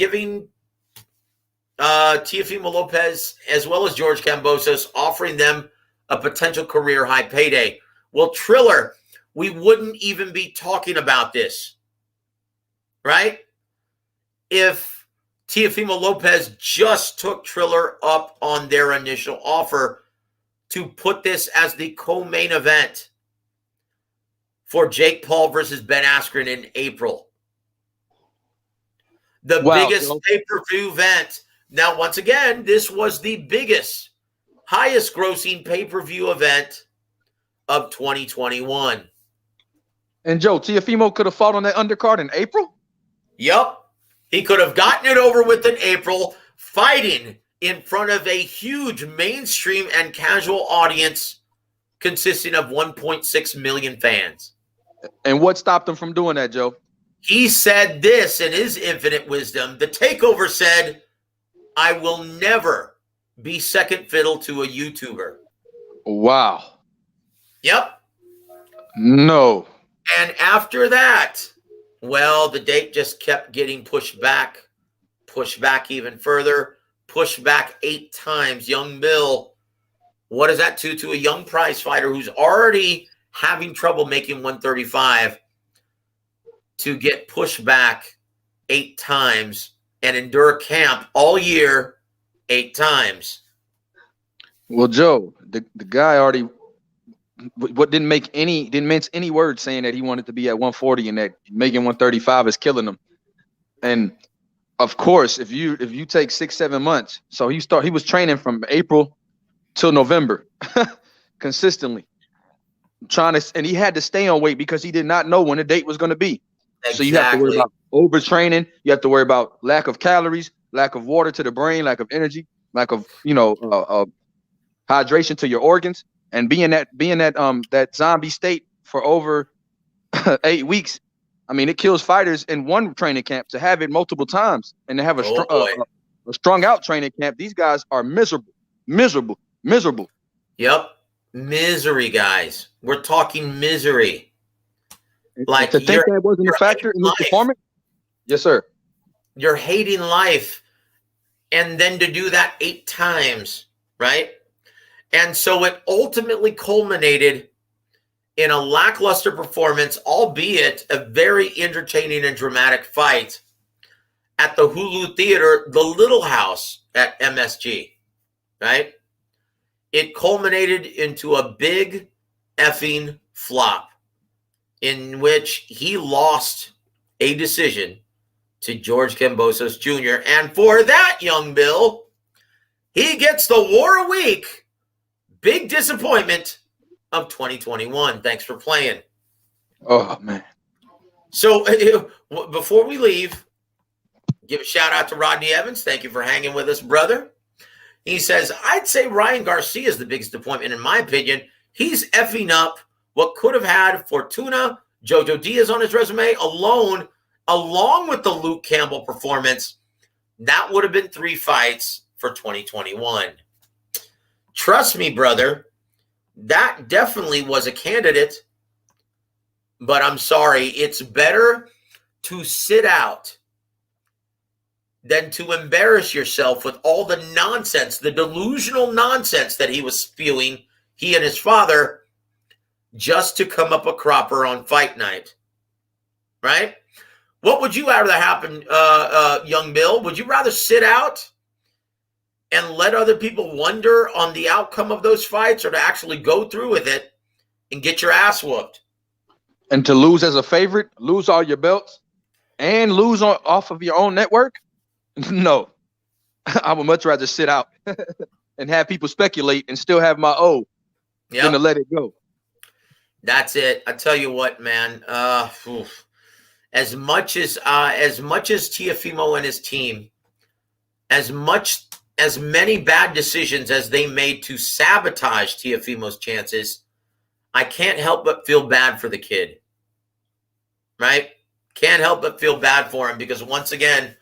Teofimo Lopez as well as George Kambosos, offering them a potential career high payday. Well, Triller, we wouldn't even be talking about this, right? If Teofimo Lopez just took Triller up on their initial offer to put this as the co-main event for Jake Paul versus Ben Askren in April. The biggest pay-per-view event. Now, once again, this was the biggest, highest grossing pay-per-view event of 2021.
And Joe, Teofimo could have fought on that undercard in April?
Yep. He could have gotten it over with in April, fighting in front of a huge mainstream and casual audience consisting of 1.6 million fans.
And what stopped him from doing that, Joe?
He said this in his infinite wisdom. The Takeover said, I will never be second fiddle to a YouTuber.
Wow.
Yep.
No.
And after that, well, the date just kept getting pushed back even further, pushed back 8 times. Young Bill, what is that to a young prize fighter who's already having trouble making 135 to get pushed back 8 times and endure camp all year 8 times?
Well, Joe, the guy already didn't mince any words saying that he wanted to be at 140 and that making 135 is killing him. And of course, if you take 6-7 months, so he was training from April till November consistently, and he had to stay on weight because he did not know when the date was going to be. Exactly. So you have to worry about overtraining. You have to worry about lack of calories, lack of water to the brain, lack of energy, lack of hydration to your organs. And being that zombie state for over 8 weeks, I mean, it kills fighters in one training camp. To have it multiple times and to have a strung out training camp, these guys are miserable.
Yep, misery, guys. We're talking misery. Like
to think that wasn't a factor in his performance. Yes, sir.
You're hating life, and then to do that 8 times, right? And so it ultimately culminated in a lackluster performance, albeit a very entertaining and dramatic fight at the Hulu Theater, the Little House at MSG, right? It culminated into a big effing flop in which he lost a decision to George Kambosos Jr. And for that, Young Bill, he gets the War a Week big disappointment of 2021. Thanks for playing.
Oh, man.
So before we leave, give a shout out to Rodney Evans. Thank you for hanging with us, brother. He says, I'd say Ryan Garcia is the biggest disappointment in my opinion. He's effing up what could have had Fortuna, Jojo Diaz on his resume alone, along with the Luke Campbell performance. That would have been 3 fights for 2021. Trust me, brother, that definitely was a candidate. But I'm sorry, it's better to sit out than to embarrass yourself with all the nonsense, the delusional nonsense that he was spewing, he and his father, just to come up a cropper on fight night. Right? What would you rather happen, Young Bill? Would you rather sit out and let other people wonder on the outcome of those fights, or to actually go through with it and get your ass whooped?
And to lose as a favorite, lose all your belts, and lose off of your own network? No. I would much rather sit out and have people speculate and still have my than to let it go.
That's it. I tell you what, man. As much as Teofimo and his team, as many bad decisions as they made to sabotage Teofimo's chances, I can't help but feel bad for the kid. Right? Can't help but feel bad for him, because once again,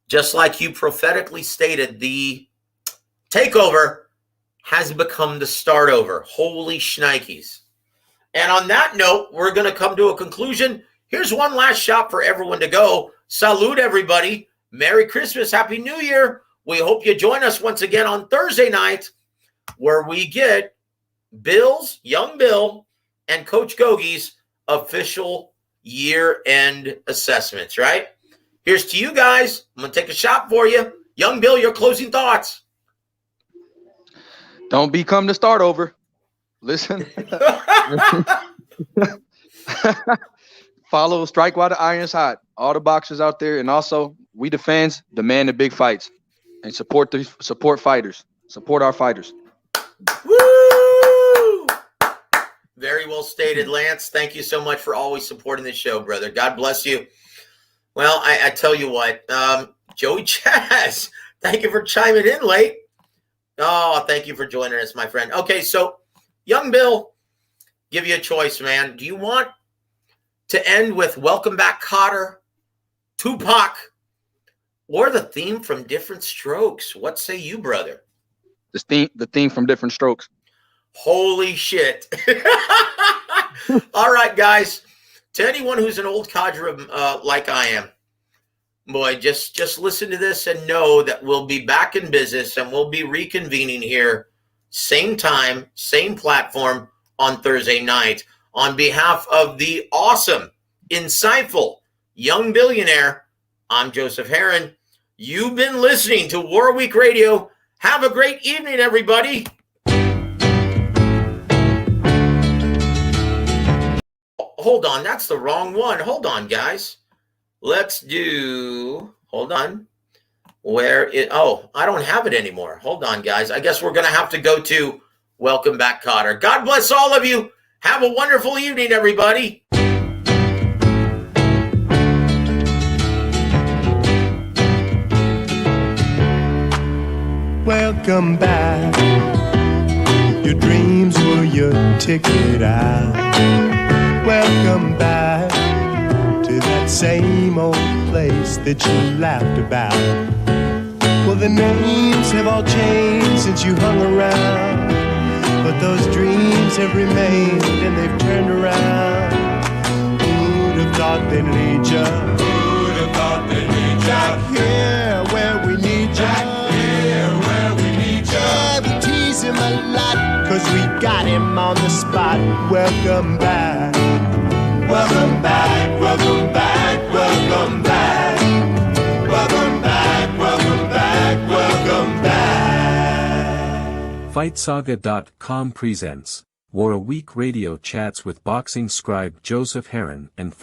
just like you prophetically stated, the takeover has become the start over. Holy shnikes. And on that note, we're going to come to a conclusion. Here's one last shot for everyone to go. Salute, everybody. Merry Christmas. Happy New Year. We hope you join us once again on Thursday night, where we get Bill's, Young Bill, and Coach Gogie's official year-end assessments, right? Here's to you guys. I'm going to take a shot for you. Young Bill, your closing thoughts.
Don't become the start over. Listen. Follow Strike While the Iron's Hot. All the boxers out there, and also we the fans demand the big fights, and support fighters. Support our fighters.
Woo! Very well stated, Lance. Thank you so much for always supporting the show, brother. God bless you. Well, I tell you what, Joey Chaz, thank you for chiming in late. Oh, thank you for joining us, my friend. Okay, so Young Bill, give you a choice, man. Do you want to end with Welcome Back, Kotter, Tupac, or the theme from Different Strokes? What say you, brother?
The theme from Different Strokes.
Holy shit. All right, guys. To anyone who's an old cadre like I am, boy, just listen to this and know that we'll be back in business, and we'll be reconvening here, same time, same platform on Thursday night. On behalf of the awesome, insightful Young Billionaire, I'm Joseph Herron. You've been listening to War Week Radio. Have a great evening, everybody. Hold on, that's the wrong one. Hold on, guys. Let's do, hold on. I don't have it anymore. Hold on, guys. I guess we're going to have to go to Welcome Back, Kotter. God bless all of you. Have a wonderful evening, everybody.
Welcome back. Your dreams were your ticket out. Welcome back to that same old place that you laughed about. Well, the names have all changed since you hung around, but those dreams have remained and they've turned around. Who'd have thought they'd lead ya? Who'd have thought they'd lead ya? Back here where we need ya. Back here where we need ya. Yeah, we tease him a lot, 'cause we got him on the spot. Welcome back. Welcome back, welcome back, welcome back. Welcome back, welcome back, welcome back.
FightSaga.com presents War a Week Radio chats with boxing scribe Joseph Herron and